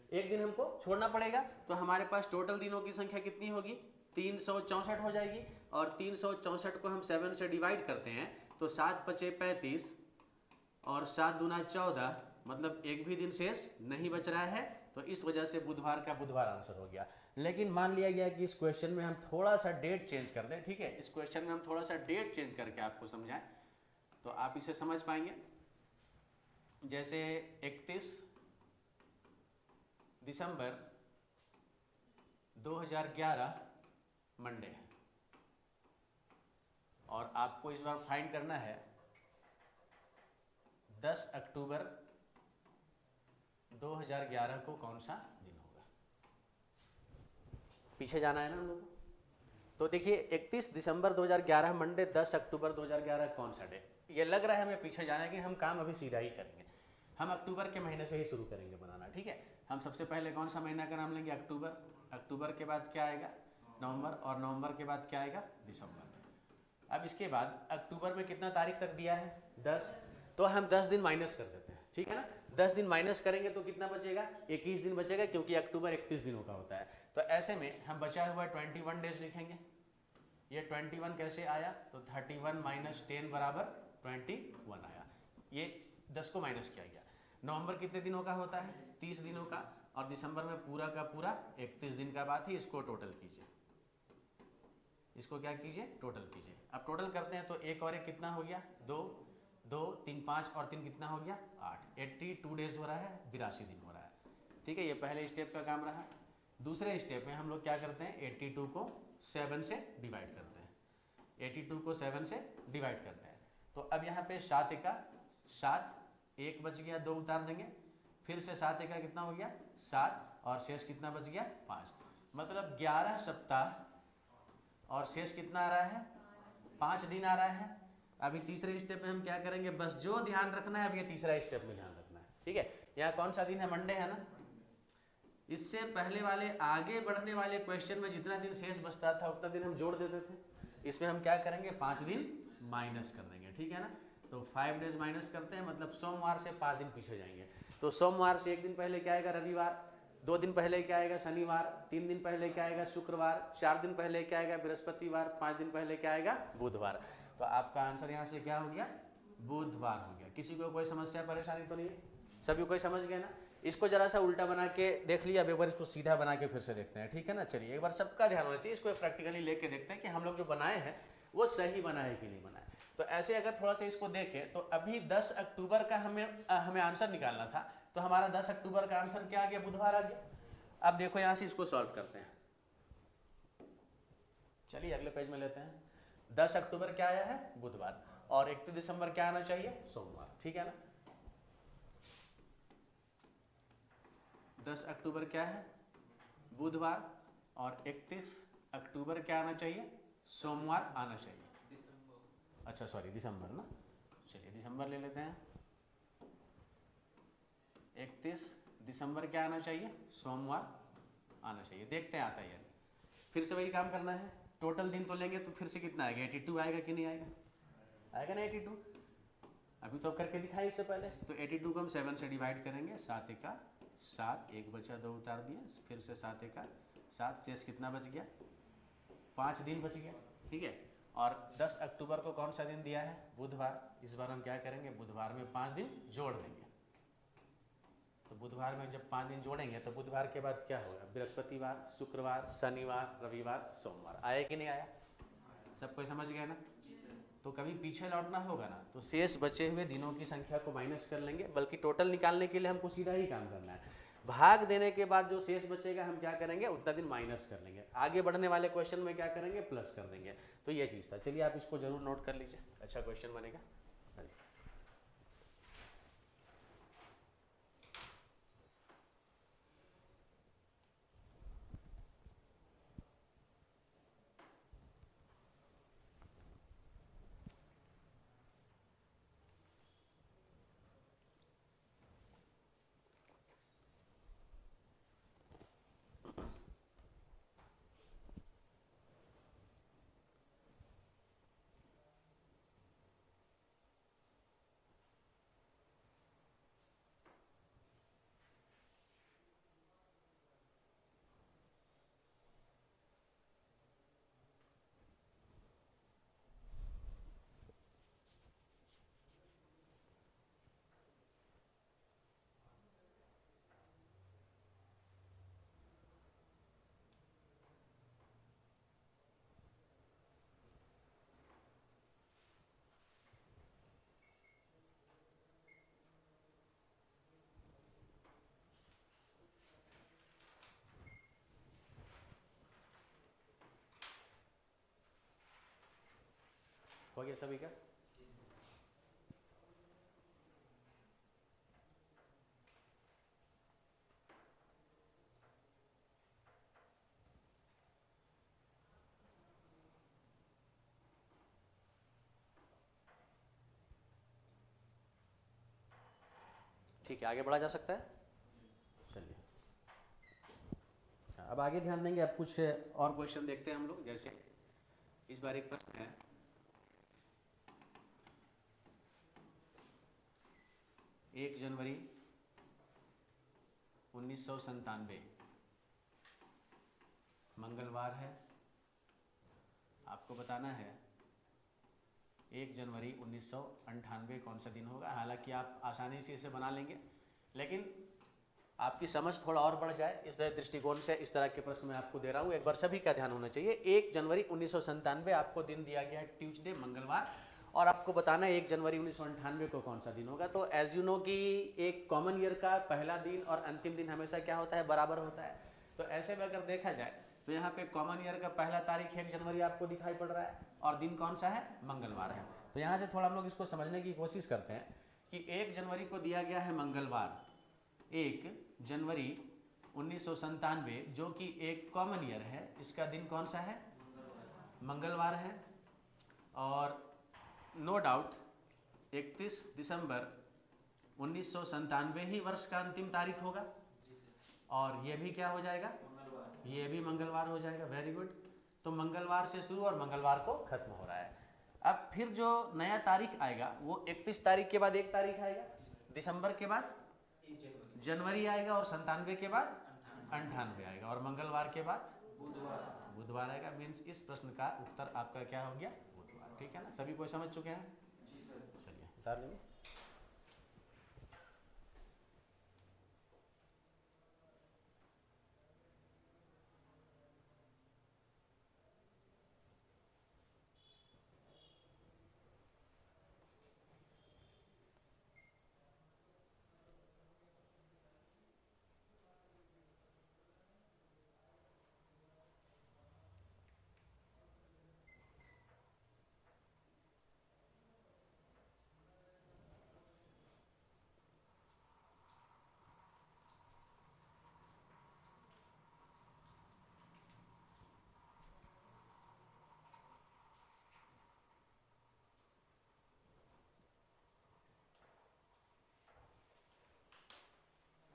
एक दिन हमको छोड़ना पड़ेगा। तो हमारे पास टोटल दिनों की संख्या कितनी होगी? 364 हो जाएगी, और 364 को हम 7 से डिवाइड करते हैं तो 7 पचे 35 और 7 दूना 14, मतलब एक भी दिन शेष नहीं बच रहा है। तो इस वजह से बुधवार का बुधवार आंसर हो गया। लेकिन मान लिया गया कि इस क्वेश्चन में हम थोड़ा सा डेट चेंज कर दें। ठीक है? इस क्वेश्चन में हम थोड़ा सा डेट चेंज करके आपको समझाएं तो आप इसे समझ पाएंगे। जैसे 31 दिसंबर 2011 मंडे है, और आपको इस बार फाइंड करना है 10 अक्टूबर 2011 को कौन सा दिन होगा। पीछे जाना है ना हम लोग को। तो देखिए 31 दिसंबर 2011 मंडे, 10 अक्टूबर 2011 कौन सा डे। ये लग रहा है हमें पीछे जाने की, हम काम अभी सीधा ही करेंगे। हम अक्टूबर के महीने से ही शुरू करेंगे बनाना। ठीक है? हम सबसे पहले कौन सा महीना का नाम लेंगे? अक्टूबर। अक्टूबर के बाद क्या आएगा? नवंबर, और नवंबर के बाद क्या आएगा? दिसंबर। अब इसके बाद अक्टूबर में कितना तारीख तक दिया है? 10। तो हम 10 दिन माइनस कर देते हैं। ठीक है ना? 10 दिन माइनस करेंगे तो कितना बचेगा? 21 दिन बचेगा, क्योंकि अक्टूबर 31 दिनों का होता है। तो ऐसे में हम बचा हुआ 21 डेज लिखेंगे। ये 21 कैसे आया? तो 31 माइनस 10 बराबर 21 आया। ये 10 को माइनस किया गया। नवंबर कितने दिनों का होता है? 30 दिनों का, और दिसंबर में पूरा का पूरा 31 दिन का बात है। इसको टोटल कीजिए। इसको क्या कीजिए, टोटल कीजिए। अब टोटल करते हैं तो एक और एक कितना हो गया, 2, 2, 3, 5 और 3 कितना हो गया, 8। 82 डेज हो रहा है, 82 दिन हो रहा है। ठीक है, ये पहले स्टेप का काम रहा। दूसरे स्टेप में हम लोग क्या करते हैं, 82 को 7 से डिवाइड करते हैं। 82 को 7 से डिवाइड करते हैं। तो अब यहाँ पे 7 एका 7, 1 बच गया, 2 उतार देंगे, फिर से 7 एका कितना हो गया, 7, और शेष कितना बच गया, 5। मतलब 11 सप्ताह और शेष कितना आ रहा है, 5 दिन आ रहा है। अभी तीसरे स्टेप में हम क्या करेंगे, बस जो ध्यान रखना है अब ये तीसरा स्टेप में ध्यान रखना है। ठीक है, यहाँ कौन सा दिन है, मंडे है ना। इससे पहले वाले आगे बढ़ने वाले क्वेश्चन में जितना दिन शेष बचता था उतना दिन हम जोड़ देते थे। इसमें हम क्या करेंगे, 5 दिन माइनस कर देंगे। ठीक है ना, तो 5 डेज माइनस करते हैं, मतलब सोमवार से 5 दिन पीछे जाएंगे। तो सोमवार से 1 दिन पहले क्या आएगा, रविवार। 2 दिन पहले क्या आएगा, शनिवार। 3 दिन पहले क्या आएगा, शुक्रवार। 4 दिन पहले क्या आएगा, बृहस्पतिवार। 5 दिन पहले क्या आएगा, बुधवार। तो आपका आंसर यहाँ से क्या हो गया, बुधवार हो गया। किसी को कोई समस्या परेशानी तो नहीं है, सभी कोई समझ गए ना। इसको जरा सा उल्टा बना के देख लिया, अब एक बार इसको सीधा बना के फिर से देखते हैं। ठीक है ना, चलिए एक बार सबका ध्यान होना चाहिए, इसको प्रैक्टिकली लेके देखते हैं कि हम लोग जो बनाए हैं वो सही बना है कि नहीं बना है। तो ऐसे अगर थोड़ा सा इसको देखें तो अभी 10 अक्टूबर का हमें आंसर निकालना था, तो हमारा 10 अक्टूबर का आंसर क्या आ गया, बुधवार आ गया। अब देखो यहाँ से इसको सॉल्व करते हैं। चलिए अगले पेज में लेते हैं। 10 अक्टूबर क्या आया है, बुधवार, और 31 दिसंबर क्या आना चाहिए, सोमवार। ठीक है ना, 10 अक्टूबर क्या है, बुधवार, और 31 अक्टूबर क्या आना चाहिए, सोमवार आना चाहिए। अच्छा सॉरी, दिसंबर ना, चलिए दिसंबर ले लेते हैं। 31 दिसंबर क्या आना चाहिए, सोमवार आना चाहिए। देखते हैं आता है या नहीं। फिर से वही काम करना है, टोटल दिन तो लेंगे तो फिर से कितना आएगा, 82 आएगा कि नहीं आएगा, आएगा ना 82। अभी तो करके दिखाई इससे पहले। तो 82 को हम 7 से डिवाइड करेंगे, 7 एका 7, 1 बचा, 2 उतार दिए, फिर से 7 एका 7, शेष कितना बच गया, 5 दिन बच गया। ठीक है, और 10 अक्टूबर को कौन सा दिन दिया है, बुधवार। इस बार हम क्या करेंगे, बुधवार में 5 दिन जोड़ देंगे। तो बुधवार में जब 5 दिन जोड़ेंगे तो बुधवार के बाद क्या होगा, बृहस्पतिवार, शुक्रवार, शनिवार, रविवार, सोमवार। आया कि नहीं आया, सब कोई समझ गया ना। तो कभी पीछे लौटना होगा ना तो शेष बचे हुए दिनों की संख्या को माइनस कर लेंगे, बल्कि टोटल निकालने के लिए हमको सीधा ही काम करना है। भाग देने के बाद जो शेष बचेगा हम क्या करेंगे, उतना दिन माइनस कर लेंगे। आगे बढ़ने वाले क्वेश्चन में क्या करेंगे, प्लस कर देंगे। तो ये चीज़ था। चलिए आप इसको जरूर नोट कर लीजिए, अच्छा क्वेश्चन बनेगा। हो गया सभी का। ठीक है, आगे बढ़ा जा सकता है। चलिए अब आगे ध्यान देंगे, अब कुछ और क्वेश्चन देखते हैं हम लोग। जैसे इस बार एक प्रश्न है, 1 जनवरी 1997 मंगलवार है। आपको बताना है 1 जनवरी 1998 कौन सा दिन होगा। हालांकि आप आसानी से इसे बना लेंगे, लेकिन आपकी समझ थोड़ा और बढ़ जाए इस तरह दृष्टिकोण से इस तरह के प्रश्न मैं आपको दे रहा हूँ। एक बार सभी का ध्यान होना चाहिए। 1 जनवरी 1997 आपको दिन दिया गया है ट्यूसडे, मंगलवार, और आपको बताना है 1 जनवरी 1998 को कौन सा दिन होगा। तो एज यू नो कि एक कॉमन ईयर का पहला दिन और अंतिम दिन हमेशा क्या होता है, बराबर होता है। तो ऐसे में अगर देखा जाए तो यहाँ पे कॉमन ईयर का पहला तारीख 1 जनवरी आपको दिखाई पड़ रहा है और दिन कौन सा है, मंगलवार है। तो यहाँ से थोड़ा हम लोग इसको समझने की कोशिश करते हैं कि 1 जनवरी को दिया गया है मंगलवार, 1 जनवरी 1997 जो कि एक कॉमन ईयर है, इसका दिन कौन सा है, मंगलवार है। और नो डाउट 31 दिसंबर 1997 ही वर्ष का अंतिम तारीख होगा और ये भी क्या हो जाएगा, ये भी मंगलवार हो जाएगा। Very good. तो मंगलवार से शुरू और मंगलवार को खत्म हो रहा है। अब फिर जो नया तारीख आएगा वो 31 तारीख के बाद एक तारीख आएगा, दिसंबर के बाद जनवरी आएगा और 97 के बाद 98 आएगा और मंगलवार के बाद बुधवार आएगा। मीन्स इस प्रश्न का उत्तर आपका क्या हो गया, बुधवार। ठीक है ना, सभी कोई समझ चुके हैं? चलिए उतार लेंगे।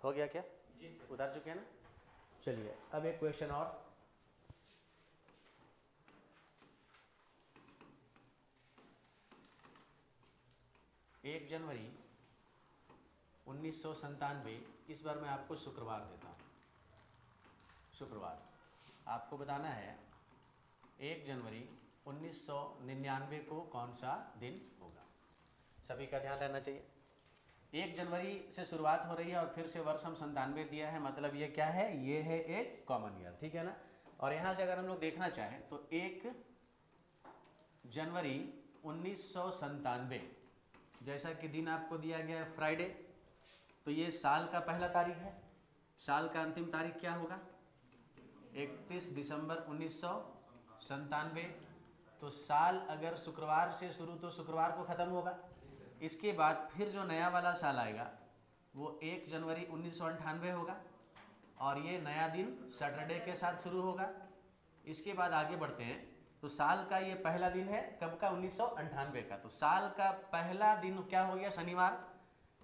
हो गया क्या, उतार चुके हैं ना? चलिए अब एक क्वेश्चन और। एक जनवरी 1997, इस बार मैं आपको शुक्रवार देता हूँ। शुक्रवार आपको बताना है 1 जनवरी 1999 को कौन सा दिन होगा। सभी का ध्यान रहना चाहिए। 1 जनवरी से शुरुआत हो रही है और फिर से वर्ष हम 97 दिया है, मतलब ये क्या है, ये है एक कॉमन ईयर। ठीक है ना। और यहाँ से अगर हम लोग देखना चाहें तो 1 जनवरी 1997 जैसा कि दिन आपको दिया गया है फ्राइडे, तो ये साल का पहला तारीख है। साल का अंतिम तारीख क्या होगा, 31 दिसंबर 1997। तो साल अगर शुक्रवार से शुरू तो शुक्रवार को ख़त्म होगा। इसके बाद फिर जो नया वाला साल आएगा वो 1 जनवरी 1998 होगा और ये नया दिन सैटरडे के साथ शुरू होगा। इसके बाद आगे बढ़ते हैं तो साल का ये पहला दिन है कब का, 1998 का। तो साल का पहला दिन क्या हो गया, शनिवार।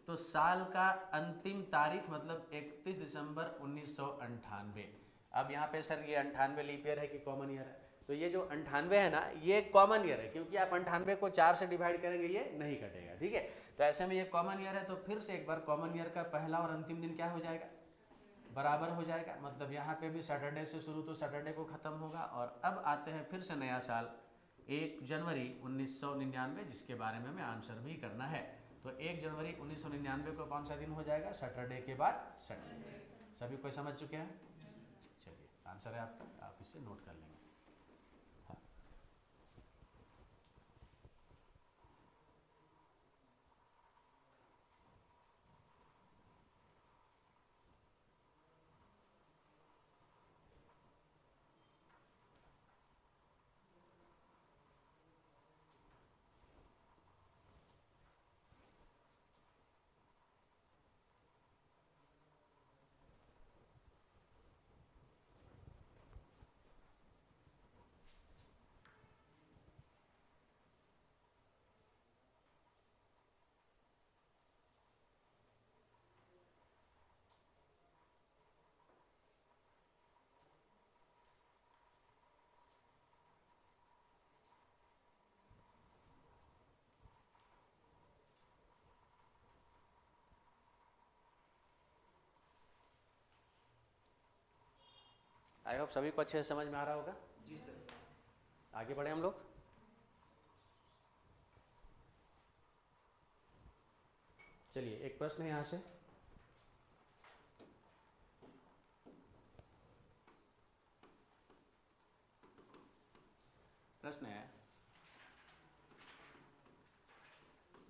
तो साल का अंतिम तारीख मतलब 31 दिसंबर 1998। अब यहाँ पे सर ये 98 लीप ईयर है कि कॉमन ईयर है, तो ये जो 98 है ना ये कॉमन ईयर है, क्योंकि आप 98 को 4 से डिवाइड करेंगे ये नहीं कटेगा। ठीक है, तो ऐसे में ये कॉमन ईयर है। तो फिर से एक बार कॉमन ईयर का पहला और अंतिम दिन क्या हो जाएगा, बराबर हो जाएगा। मतलब यहाँ पे भी सैटरडे से शुरू तो सैटरडे को ख़त्म होगा। और अब आते हैं फिर से नया साल 1 जनवरी 1999, जिसके बारे में हमें आंसर भी करना है। तो 1 जनवरी 1999 को कौन सा दिन हो जाएगा, सैटरडे के बाद सैटरडे। सभी कोई समझ चुके हैं? चलिए आंसर है आपका, आप इसे नोट कर लेंगे। हाँ। आई होप सभी को अच्छे से समझ में आ रहा होगा। जी सर। आगे बढ़े हम लोग। चलिए एक प्रश्न है यहाँ से,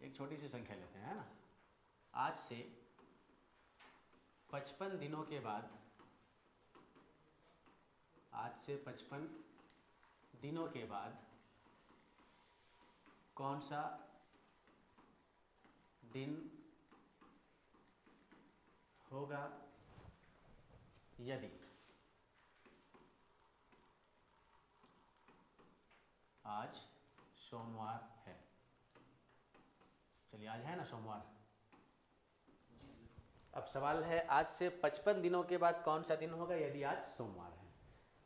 एक छोटी सी संख्या लेते हैं, है ना। आज से 55 दिनों के बाद, आज से 55 दिनों के बाद कौन सा दिन होगा यदि आज सोमवार है। चलिए, आज है ना सोमवार। अब सवाल है आज से 55 दिनों के बाद कौन सा दिन होगा यदि आज सोमवार है।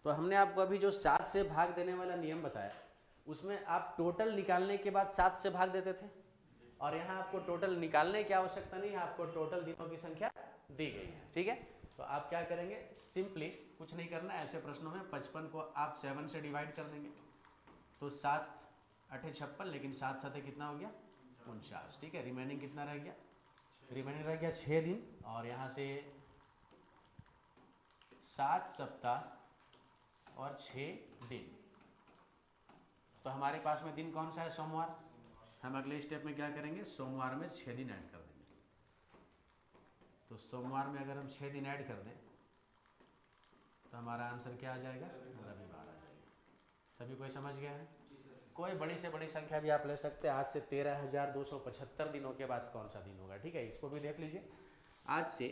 तो हमने आपको अभी जो 7 से भाग देने वाला नियम बताया, उसमें आप टोटल निकालने के बाद 7 से भाग देते थे, और यहाँ आपको टोटल निकालने की आवश्यकता नहीं है, आपको टोटल दिनों की संख्या दी गई है। ठीक है, तो आप क्या करेंगे, सिंपली कुछ नहीं करना, ऐसे प्रश्नों में 55 को आप 7 से डिवाइड कर देंगे, तो 7 8 56, लेकिन 7 7 कितना हो गया 49। ठीक है, रिमेनिंग कितना रह गया, रिमेनिंग रह गया 6 दिन, और यहाँ से 7 सप्ताह और 6 दिन। तो हमारे पास में दिन कौन सा है, सोमवार। हम अगले स्टेप में क्या करेंगे, सोमवार में 6 दिन ऐड कर देंगे। तो सोमवार में अगर हम 6 दिन ऐड कर दें तो हमारा आंसर क्या आ जाएगा, रविवार आ जाएगा। सभी कोई समझ गया है। कोई बड़ी से बड़ी संख्या भी आप ले सकते हैं। आज से 13,275 दिनों के बाद कौन सा दिन होगा। ठीक है, इसको भी देख लीजिए। आज से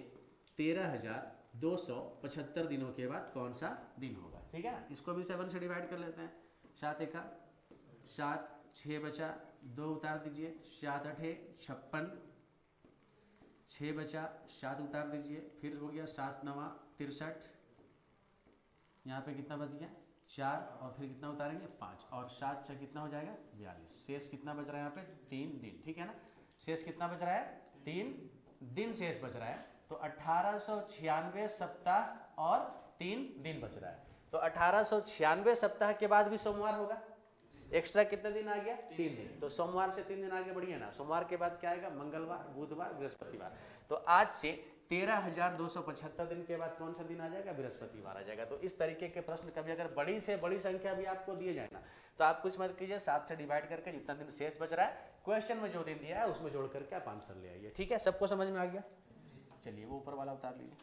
13,275 दिनों के बाद कौन सा दिन होगा। ठीक है, इसको भी 7 से डिवाइड कर लेते हैं। 7 एका 7, 6 बचा, 2 उतार दीजिए, 7 8 56, 6 बचा, 7 उतार दीजिए, फिर हो गया 7 9 63, यहाँ पे कितना बच गया 4, और फिर कितना उतारेंगे 5, और 7 6 कितना हो जाएगा 42। शेष कितना बच रहा है यहाँ पे 3 दिन। ठीक है ना, शेष कितना बच रहा है 3 दिन शेष बच रहा है। तो 1896 सप्ताह और 3 दिन बच रहा है। तो 1896 सप्ताह के बाद भी सोमवार होगा। एक्स्ट्रा कितना दिन आ गया 3 दिन। तो सोमवार से 3 दिन आगे बढ़िए ना। सोमवार के बाद क्या आएगा, मंगलवार, बुधवार, बृहस्पतिवार। तो आज से 13,275 दिन के बाद कौन सा दिन आ जाएगा, बृहस्पतिवार आ जाएगा। तो इस तरीके के प्रश्न कभी अगर बड़ी से बड़ी संख्या भी आपको दिए जाए ना, तो आप कुछ मत कीजिए, 7 से डिवाइड करके जितना दिन शेष बच रहा है क्वेश्चन में जो दिन दिया है उसमें जोड़ करके आप आंसर ले आइए। ठीक है, सबको समझ में आ गया। चलिए, वो ऊपर वाला उतार लीजिए।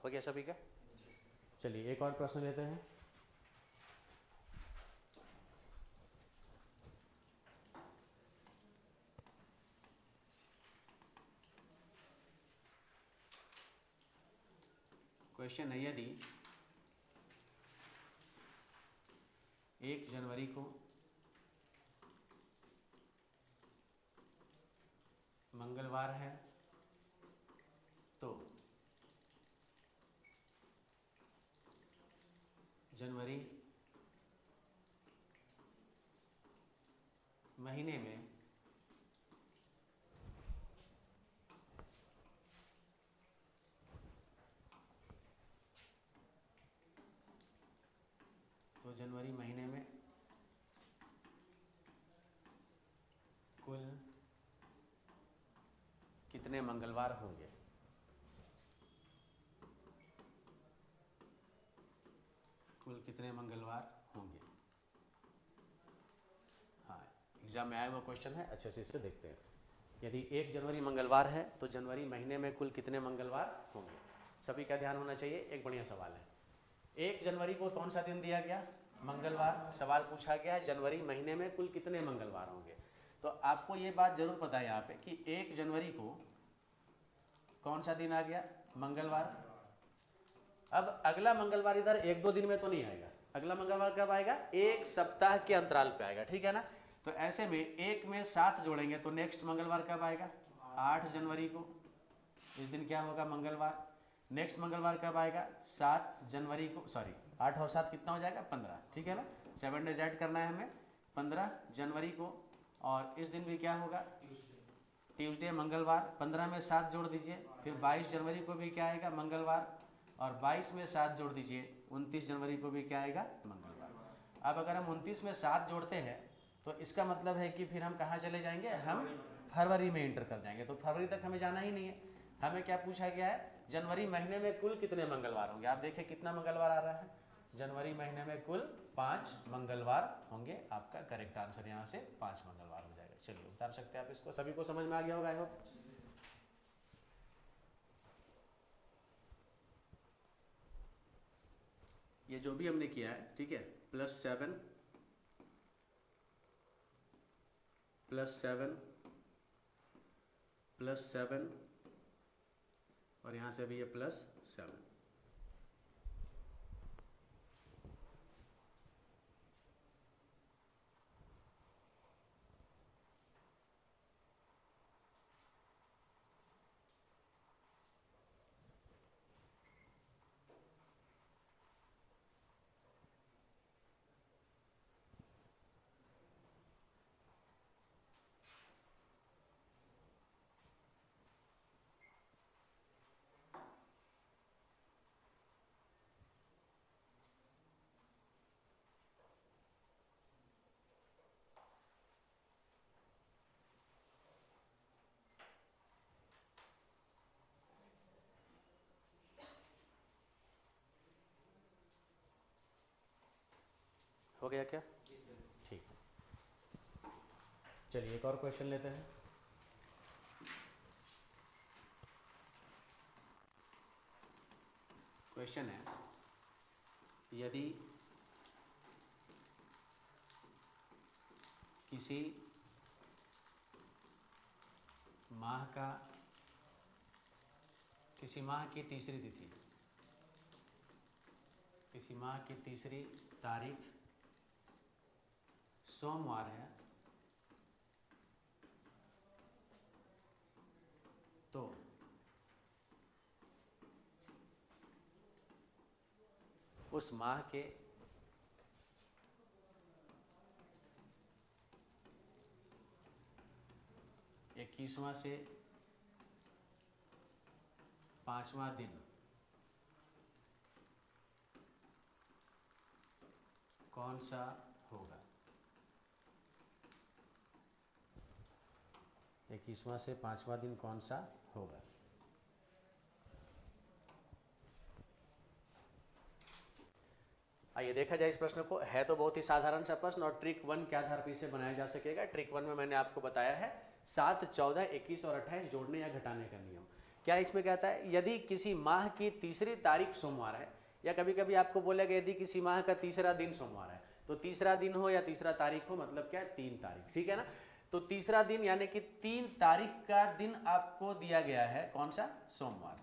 हो गया सभी का। चलिए, एक और प्रश्न लेते हैं। क्वेश्चन है, यदि 1 जनवरी को मंगलवार है तो जनवरी महीने में जनवरी महीने में कुल कितने मंगलवार होंगे। कुल कितने मंगलवार होंगे। हाँ, एग्जाम में आया हुआ क्वेश्चन है, अच्छे से इससे देखते हैं। यदि 1 जनवरी मंगलवार है तो जनवरी महीने में कुल कितने मंगलवार होंगे। सभी का ध्यान होना चाहिए, एक बढ़िया सवाल है। 1 जनवरी को कौन सा दिन दिया गया, मंगलवार। सवाल पूछा गया है जनवरी महीने में कुल कितने मंगलवार होंगे। तो आपको ये बात जरूर पता है यहाँ पे कि 1 जनवरी को कौन सा दिन आ गया, मंगलवार। अब अगला मंगलवार इधर 1-2 दिन में तो नहीं आएगा, अगला मंगलवार कब आएगा, 1 सप्ताह के अंतराल पे आएगा। ठीक है ना, तो ऐसे में 1 में 7 जोड़ेंगे तो नेक्स्ट मंगलवार कब आएगा, 8 जनवरी को। इस दिन क्या होगा, मंगलवार। नेक्स्ट मंगलवार कब आएगा, 7 जनवरी को, सॉरी 8 और 7 कितना हो जाएगा 15, ठीक है ना। 7 डेज ऐड करना है हमें 15 जनवरी को, और इस दिन भी क्या होगा ट्यूसडे मंगलवार। 15 में 7 जोड़ दीजिए, फिर 22 जनवरी को भी क्या आएगा मंगलवार, और 22 में 7 जोड़ दीजिए 29 जनवरी को भी क्या आएगा मंगलवार। अब अगर हम 29 में 7 जोड़ते हैं तो इसका मतलब है कि फिर हम कहाँ चले जाएंगे, हम फरवरी में इंटर कर जाएंगे। तो फरवरी तक हमें जाना ही नहीं है, हमें क्या पूछा गया है जनवरी महीने में कुल कितने मंगलवार होंगे। आप देखिए कितना मंगलवार आ रहा है, जनवरी महीने में कुल 5 मंगलवार होंगे। आपका करेक्ट आंसर यहाँ से 5 मंगलवार हो जाएगा। चलिए उतार सकते हैं आप इसको, सभी को समझ में आ गया होगा आई होप। ये जो भी हमने किया है ठीक है, +7 +7 +7 और यहाँ से भी ये +7। हो गया क्या? ठीक है, चलिए एक और क्वेश्चन लेते हैं। क्वेश्चन है, यदि किसी माह की तीसरी तिथि, किसी माह की तीसरी तारीख सोमवार है, तो उस माह के 21वां से 5वां दिन कौन सा होगा। 21वां से 5वां दिन कौन सा होगा। आइए देखा जाए इस प्रश्न को। है तो बहुत ही साधारण सा प्रश्न, और ट्रिक 1 के आधार पर इसे बनाया जा सकेगा। ट्रिक 1 में मैंने आपको बताया है 7, 14, 21 और 28 जोड़ने या घटाने का नियम। क्या इसमें कहता है, यदि किसी माह की तीसरी तारीख सोमवार है, या कभी कभी आपको बोलेगा यदि किसी माह का तीसरा दिन सोमवार है, तो तीसरा दिन हो या तीसरा तारीख हो, मतलब क्या है 3 तारीख, ठीक है ना। तो तीसरा दिन यानी कि 3 तारीख का दिन आपको दिया गया है कौन सा, सोमवार।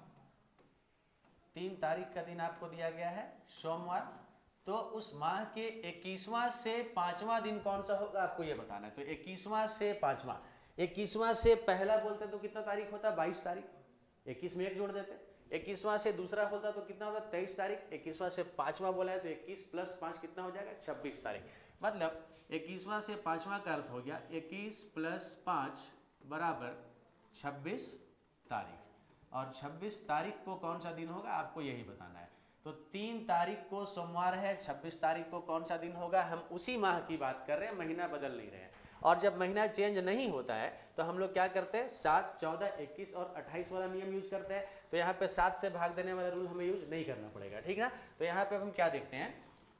3 तारीख का दिन आपको दिया गया है सोमवार, तो उस माह के 21वां से 5वां दिन कौन सा होगा आपको ये बताना है। तो 21वां से 5वां, 21वां से पहला बोलते तो कितना तारीख होता, 22 तारीख, 21 में 1 जोड़ देते। 21वां से दूसरा बोलता तो कितना होता, 23 तारीख। 21वां से 5वां बोला है तो 21 + 5 कितना हो जाएगा, 26 तारीख। मतलब 21वां से 5वां का अर्थ हो गया 21 + 5 = 26 तारीख, और 26 तारीख को कौन सा दिन होगा आपको यही बताना है। तो 3 तारीख को सोमवार है, 26 तारीख को कौन सा दिन होगा, हम उसी माह की बात कर रहे हैं, महीना बदल नहीं रहे हैं। और जब महीना चेंज नहीं होता है तो हम लोग क्या करते हैं, 7, 14, 21 और 28 वाला नियम यूज करते हैं। तो यहाँ पे 7 से भाग देने वाला रूल हमें यूज नहीं करना पड़ेगा, ठीक ना। तो यहाँ पे हम क्या देखते हैं,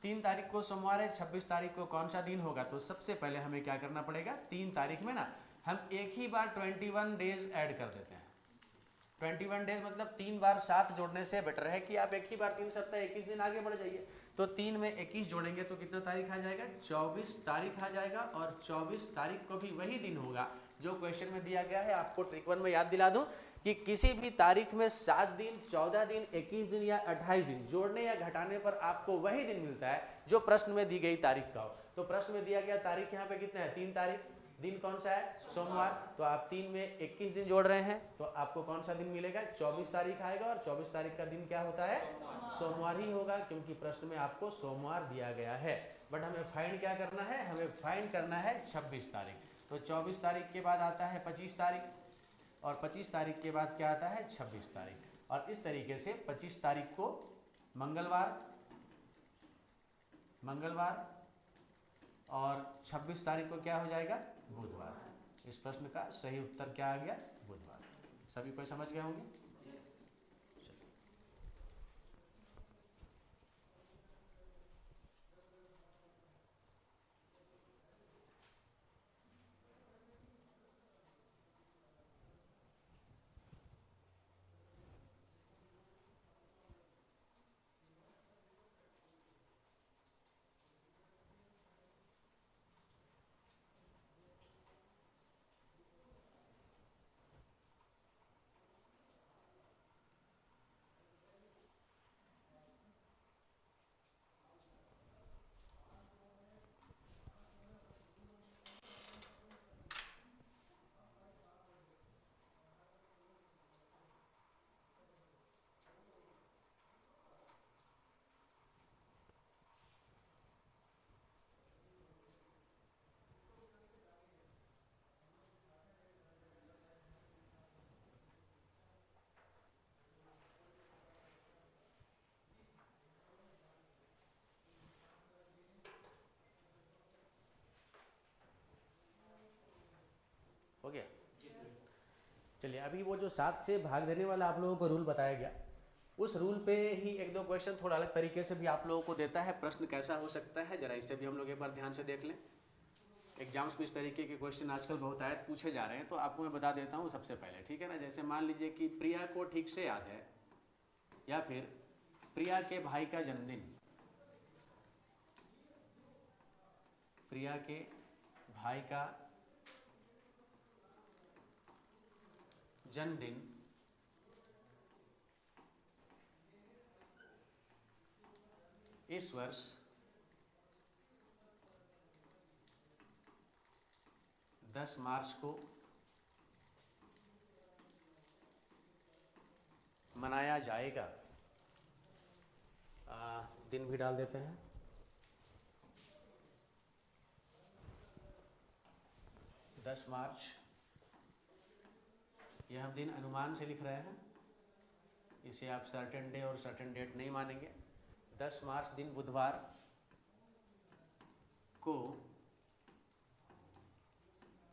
3 तारीख को सोमवार है, 26 तारीख को कौन सा दिन होगा। तो सबसे पहले हमें क्या करना पड़ेगा, 3 तारीख में ना हम एक ही बार 21 डेज ऐड कर देते हैं। 21 डेज मतलब 3 बार 7 जोड़ने से बेटर है कि आप एक ही बार 3 सप्ताह 21 दिन आगे बढ़ जाइए। तो 3 में 21 जोड़ेंगे तो कितना तारीख आ जाएगा, 24 तारीख आ जाएगा, और 24 तारीख को भी वही दिन होगा जो क्वेश्चन में दिया गया है। आपको ट्रिक 1 में याद दिला दूं कि किसी भी तारीख में 7 दिन, 14 दिन, 21 दिन या 28 दिन जोड़ने या घटाने पर आपको वही दिन मिलता है जो प्रश्न में दी गई तारीख का हो। तो प्रश्न में दिया गया तारीख यहाँ पे कितना है, 3 तारीख, दिन कौन सा है? सोमवार। तो आप 3 में 21 दिन जोड़ रहे हैं तो आपको कौन सा दिन मिलेगा? 24 तारीख आएगा, और 24 तारीख का दिन क्या होता है? सोमवार ही होगा, क्योंकि प्रश्न में आपको सोमवार दिया गया है। बट हमें फाइंड क्या करना है? हमें फाइंड करना है 26 तारीख। तो 24 तारीख के बाद आता है 25 तारीख, और 25 तारीख के बाद क्या आता है? 26 तारीख। और इस तरीके से 25 तारीख को मंगलवार और 26 तारीख को क्या हो जाएगा? बुधवार। इस प्रश्न का सही उत्तर क्या आ गया? बुधवार। सभी कोई समझ गए होंगे? हो गया? चलिए, अभी वो जो 7 से भाग देने वाला आप लोगों को रूल बताया गया, उस रूल पे ही एक दो क्वेश्चन थोड़ा अलग तरीके से भी आप लोगों को देता है। प्रश्न कैसा हो सकता है, जरा इससे भी हम लोग एक बार ध्यान से देख लें। एग्जाम्स में इस तरीके के क्वेश्चन आजकल बहुत आयत पूछे जा रहे हैं, तो आपको मैं बता देता हूँ सबसे पहले, ठीक है ना। जैसे मान लीजिए कि प्रिया को ठीक से याद है, या फिर प्रिया के भाई का जन्मदिन, प्रिया के भाई का जन्मदिन इस वर्ष 10 मार्च को मनाया जाएगा। दिन भी डाल देते हैं। 10 मार्च, यह हम दिन अनुमान से लिख रहे हैं, इसे आप सर्टेन डे और सर्टेन डेट नहीं मानेंगे। 10 मार्च दिन बुधवार को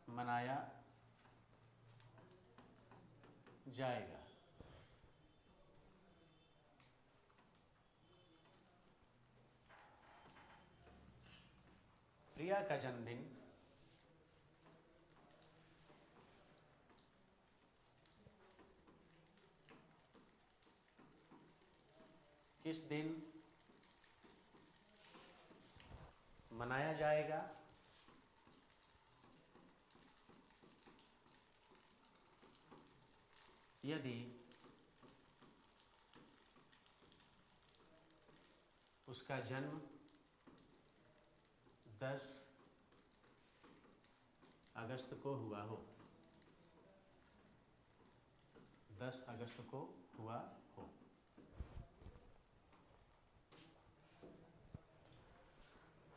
मनाया जाएगा। प्रिया का जन्मदिन किस दिन मनाया जाएगा? यदि उसका जन्म 10 अगस्त को हुआ हो। 10 अगस्त को हुआ हो।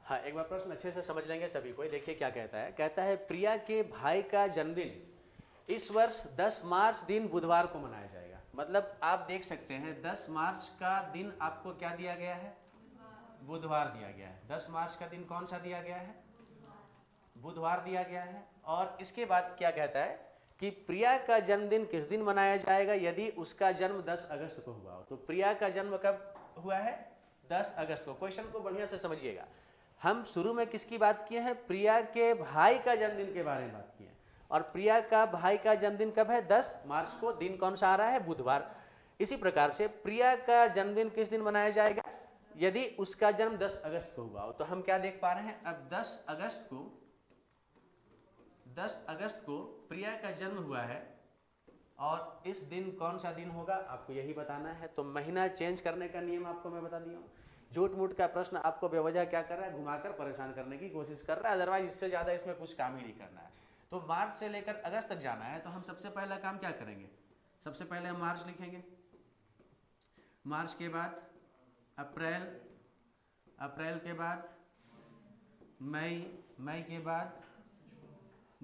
हाँ, एक बार प्रश्न अच्छे से समझ लेंगे सभी को। देखिए क्या कहता है। कहता है प्रिया के भाई का जन्मदिन इस वर्ष 10 मार्च दिन बुधवार को मनाया जाएगा। मतलब आप देख सकते हैं 10 मार्च का दिन आपको क्या दिया गया है? बुधवार दिया गया है। 10 मार्च का दिन कौन सा दिया गया है? बुधवार दिया गया है। और इसके बाद क्या कहता है कि प्रिया का जन्मदिन किस दिन मनाया जाएगा? यदि उसका जन्म 10 अगस्त को हुआ हो। तो प्रिया का जन्म कब हुआ है? 10 अगस्त को। क्वेश्चन को बढ़िया से समझिएगा। हम शुरू में किसकी बात किए हैं? प्रिया के भाई का जन्मदिन के बारे में बात किए हैं। और प्रिया का भाई का जन्मदिन कब है? 10 मार्च को। दिन कौन सा आ रहा है? बुधवार। इसी प्रकार से प्रिया का जन्मदिन किस दिन मनाया जाएगा? यदि उसका जन्म 10 अगस्त को हुआ हो। तो हम क्या देख पा रहे हैं? अब 10 अगस्त को प्रिया का जन्म हुआ है, और इस दिन कौन सा दिन होगा आपको यही बताना है। तो महीना चेंज करने का नियम आपको मैं बता दिया हूँ। झूठ मूठ का प्रश्न आपको बेवजह क्या कर रहा है, घुमाकर परेशान करने की कोशिश कर रहा है, अदरवाइज इससे ज़्यादा इसमें कुछ काम ही नहीं करना है। तो मार्च से लेकर अगस्त तक जाना है, तो हम सबसे पहला काम क्या करेंगे, सबसे पहले हम मार्च लिखेंगे, मार्च के बाद अप्रैल, अप्रैल के बाद मई, मई के बाद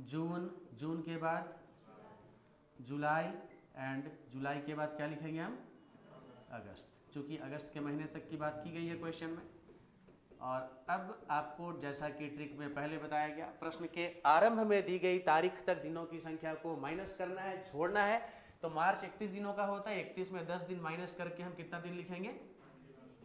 जून, जून के बाद जुलाई, एंड जुलाई के बाद क्या लिखेंगे हम, अगस्त, चूँकि अगस्त के महीने तक की बात की गई है क्वेश्चन में। और अब आपको जैसा कि ट्रिक में पहले बताया गया, प्रश्न के आरंभ में दी गई तारीख तक दिनों की संख्या को माइनस करना है, छोड़ना है। तो मार्च 31 दिनों का होता है, 31 में 10 दिन माइनस करके हम कितना दिन लिखेंगे,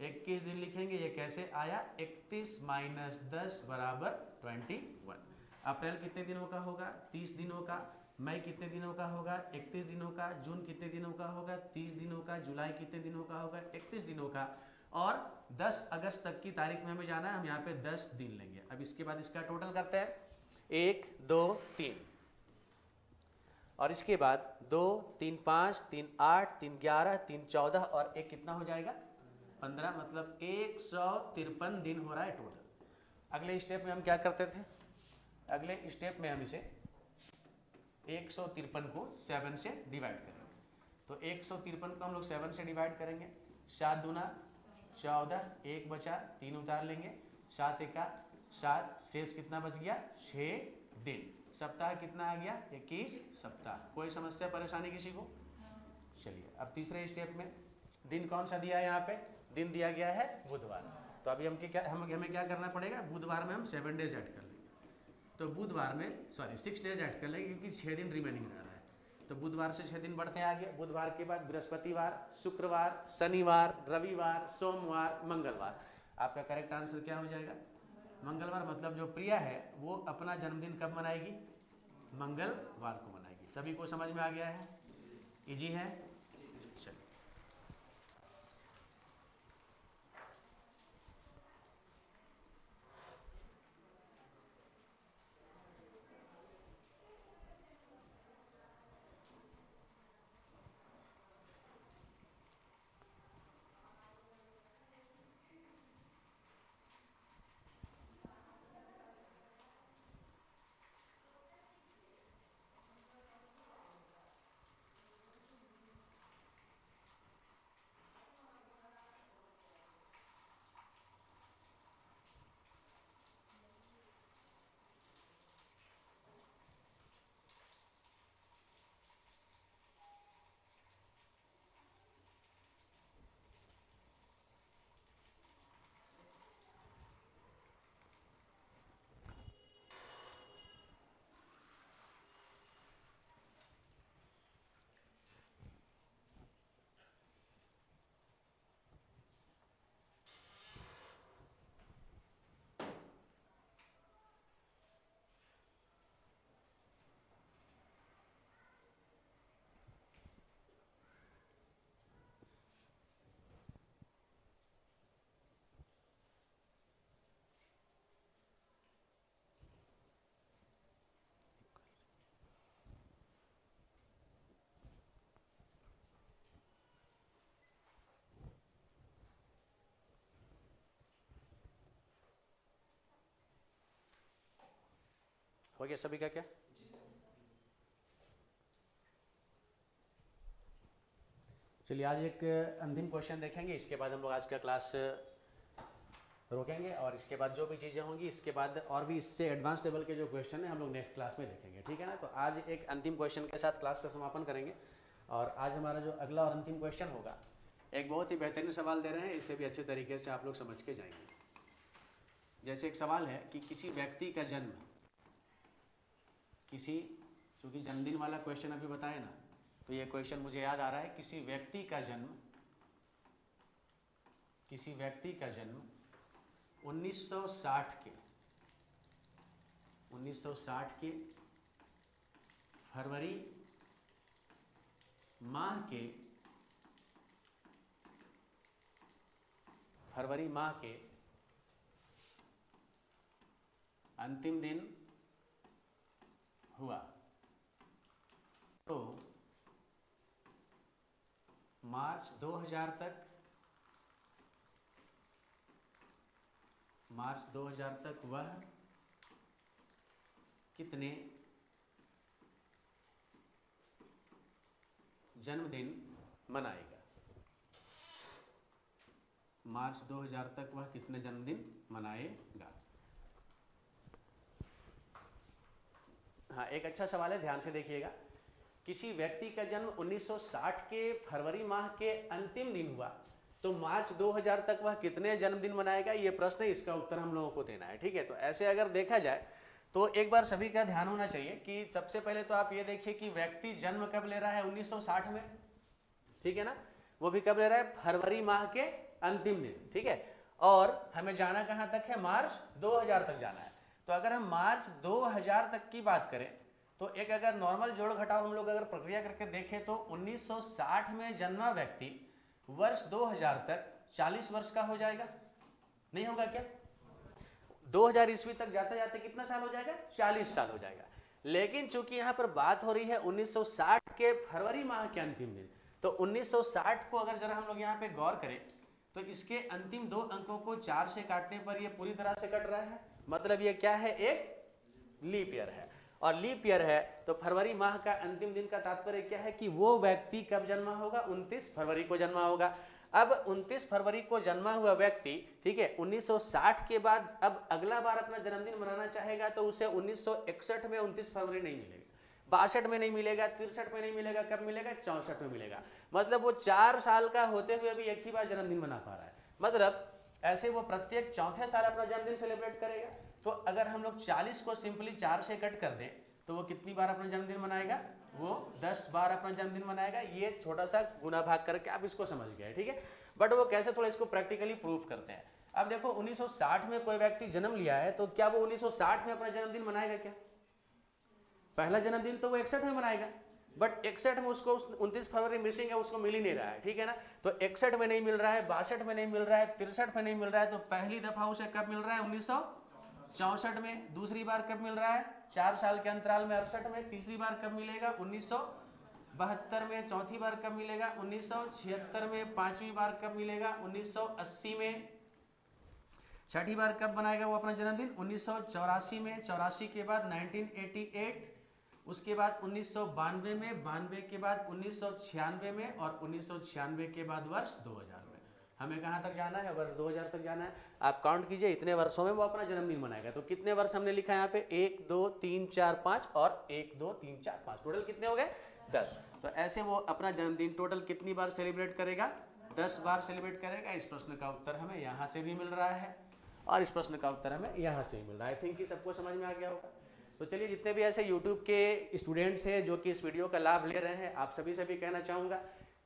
21 दिन लिखेंगे। ये कैसे आया, 31 माइनस 10 बराबर 21। अप्रैल कितने दिनों का होगा, 30 दिनों का। मई कितने दिनों का होगा, 31 दिनों का। जून कितने दिनों का होगा, 30 दिनों का। जुलाई कितने दिनों का होगा, 31 दिनों का। और 10 अगस्त तक की तारीख में हमें जाना है, हम यहाँ पे 10 दिन लेंगे। अब इसके बाद इसका टोटल करते हैं, 1 2 3, और इसके बाद 2 3 5 3 8 3 11 3 14 और एक कितना हो जाएगा, 15, मतलब 153 दिन हो रहा है टोटल। अगले स्टेप में हम क्या करते थे, अगले स्टेप में हम इसे 153 को 7 से डिवाइड करेंगे। तो 153 को हम लोग 7 से डिवाइड करेंगे, 7 दूना 14, 1 बचा, 3 उतार लेंगे, 7 एका 7, शेष कितना बच गया, 6 दिन। सप्ताह कितना आ गया, 21 सप्ताह। कोई समस्या परेशानी किसी को? चलिए अब तीसरे स्टेप में दिन कौन सा दिया है, यहाँ पे दिन दिया गया है बुधवार। तो अभी हमें क्या करना पड़ेगा, बुधवार में हम 7 डेज ऐड कर लेंगे। तो बुधवार में 6 डेज ऐड कर लेंगे, क्योंकि 6 दिन रिमेनिंग रह रहा है। तो बुधवार से 6 दिन बढ़ते हैं आगे। बुधवार के बाद बृहस्पतिवार, शुक्रवार, शनिवार, रविवार, सोमवार, मंगलवार। आपका करेक्ट आंसर क्या हो जाएगा, मंगलवार। मतलब जो प्रिया है वो अपना जन्मदिन कब मनाएगी, मंगलवार को मनाएगी। सभी को समझ में आ गया है, इजी है। चलिए हो गया सभी का क्या? चलिए आज एक अंतिम क्वेश्चन देखेंगे, इसके बाद हम लोग आज का क्लास रोकेंगे। और इसके बाद जो भी चीज़ें होंगी, इसके बाद और भी इससे एडवांस लेवल के जो क्वेश्चन हैं हम लोग नेक्स्ट क्लास में देखेंगे, ठीक है ना। तो आज एक अंतिम क्वेश्चन के साथ क्लास का समापन करेंगे। और आज हमारा जो अगला और अंतिम क्वेश्चन होगा, एक बहुत ही बेहतरीन सवाल दे रहे हैं, इसे भी अच्छे तरीके से आप लोग समझ के जाएंगे। जैसे एक सवाल है कि किसी व्यक्ति का जन्म, चूँकि जन्मदिन वाला क्वेश्चन अभी बताए ना, तो ये क्वेश्चन मुझे याद आ रहा है। किसी व्यक्ति का जन्म 1960 के फरवरी माह के अंतिम दिन हुआ। तो मार्च 2000 तक मार्च 2000 तक वह कितने जन्मदिन मनाएगा। मार्च 2000 तक वह कितने जन्मदिन मनाएगा। हाँ, एक अच्छा सवाल है, ध्यान से देखिएगा। किसी व्यक्ति का जन्म 1960 के फरवरी माह के अंतिम दिन हुआ, तो मार्च 2000 तक वह कितने जन्मदिन मनाएगा, ये प्रश्न है, इसका उत्तर हम लोगों को देना है। ठीक है, तो ऐसे अगर देखा जाए तो एक बार सभी का ध्यान होना चाहिए कि सबसे पहले तो आप ये देखिए कि व्यक्ति जन्म कब ले रहा है, 1960 में, ठीक है ना, वो भी कब ले रहा है, फरवरी माह के अंतिम दिन। ठीक है, और हमें जाना कहाँ तक है, मार्च 2000 तक जाना है। तो अगर हम मार्च 2000 तक की बात करें तो एक अगर नॉर्मल जोड़ घटाव हम लोग अगर प्रक्रिया करके देखें तो 1960 में जन्मा व्यक्ति वर्ष 2000 तक 40 वर्ष का हो जाएगा, नहीं होगा क्या? 2000 ईस्वी तक जाते जाते कितना साल हो जाएगा, 40 साल हो जाएगा। लेकिन चूंकि यहाँ पर बात हो रही है 1960 के फरवरी माह के अंतिम दिन, तो 1960 को अगर जरा हम लोग यहाँ पे गौर करें तो इसके अंतिम 2 अंकों को 4 से काटने पर ये पूरी तरह से कट रहा है, मतलब ये क्या है, एक लीप ईयर है। और लीप ईयर है तो फरवरी माह का अंतिम दिन का तात्पर्य क्या है कि वो व्यक्ति कब जन्मा होगा, 29 फरवरी को जन्मा होगा। अब 29 फरवरी को जन्मा हुआ व्यक्ति, ठीक है, 1960 के बाद अब अगला बार अपना जन्मदिन मनाना चाहेगा तो उसे 1961 में 29 फरवरी नहीं मिलेगा, 62 में नहीं मिलेगा, 63 में नहीं मिलेगा, कब मिलेगा, 64 में मिलेगा। मतलब वो 4 साल का होते हुए भी एक ही बार जन्मदिन मना पा रहा है। मतलब ऐसे वो प्रत्येक चौथे साल अपना जन्मदिन सेलिब्रेट करेगा। तो अगर हम लोग 40 को सिंपली 4 से कट कर दें तो वो कितनी बार अपना जन्मदिन मनाएगा, वो 10 बार अपना जन्मदिन मनाएगा। ये छोटा सा गुना भाग करके आप इसको समझ गए, ठीक है। बट वो कैसे, थोड़ा इसको प्रैक्टिकली प्रूव करते हैं। अब देखो 1960 में कोई व्यक्ति जन्म लिया है तो क्या वो 1960 में अपना जन्मदिन मनाएगा क्या? पहला जन्मदिन तो वो 61 में मनाएगा, बट 61 में उसको 29 फरवरी मिसिंग है, उसको मिल ही नहीं रहा है, ठीक है ना। तो 61 में नहीं मिल रहा है, 62 में नहीं मिल रहा है, 63 में नहीं मिल रहा है, तो पहली दफा उसे कब मिल रहा है, 1964 में। दूसरी बार कब मिल रहा है, 4 साल के अंतराल में 68 में। तीसरी बार कब मिलेगा, 1972 में। चौथी बार कब मिलेगा, 1976 में। पांचवी बार कब मिलेगा, 1980 में। छठी बार कब बनाएगा वो अपना जन्मदिन, 1984 में। 84 के बाद 1988, उसके बाद 1992 में, 92 के बाद 1996 में, और 1996 के बाद वर्ष 2000 में। हमें कहाँ तक जाना है, वर्ष 2000 तक जाना है। आप काउंट कीजिए, इतने वर्षों में वो अपना जन्मदिन मनाएगा। तो कितने वर्ष हमने लिखा है यहाँ पे, 1 2 3 4 5 और 1 2 3 4 5, टोटल कितने हो गए, 10। तो ऐसे वो अपना जन्मदिन टोटल कितनी बार सेलिब्रेट करेगा, 10 बार सेलिब्रेट करेगा। इस प्रश्न का उत्तर हमें यहाँ से भी मिल रहा है और इस प्रश्न का उत्तर हमें यहाँ से मिल रहा है। आई थिंक कि सबको समझ में आ गया होगा। तो चलिए, जितने भी ऐसे YouTube के स्टूडेंट्स हैं जो कि इस वीडियो का लाभ ले रहे हैं, आप सभी से भी कहना चाहूँगा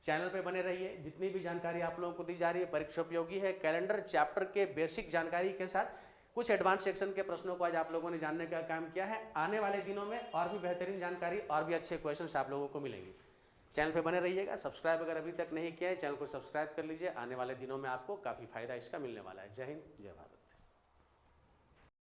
चैनल पे बने रहिए। जितनी भी जानकारी आप लोगों को दी जा रही है परीक्षा उपयोगी है। कैलेंडर चैप्टर के बेसिक जानकारी के साथ कुछ एडवांस सेक्शन के प्रश्नों को आज आप लोगों ने जानने का काम किया है। आने वाले दिनों में और भी बेहतरीन जानकारी और भी अच्छे क्वेश्चन आप लोगों को मिलेंगे। चैनल पे बने रहिएगा। सब्सक्राइब अगर अभी तक नहीं किया है, चैनल को सब्सक्राइब कर लीजिए। आने वाले दिनों में आपको काफ़ी फायदा इसका मिलने वाला है। जय हिंद, जय भारत।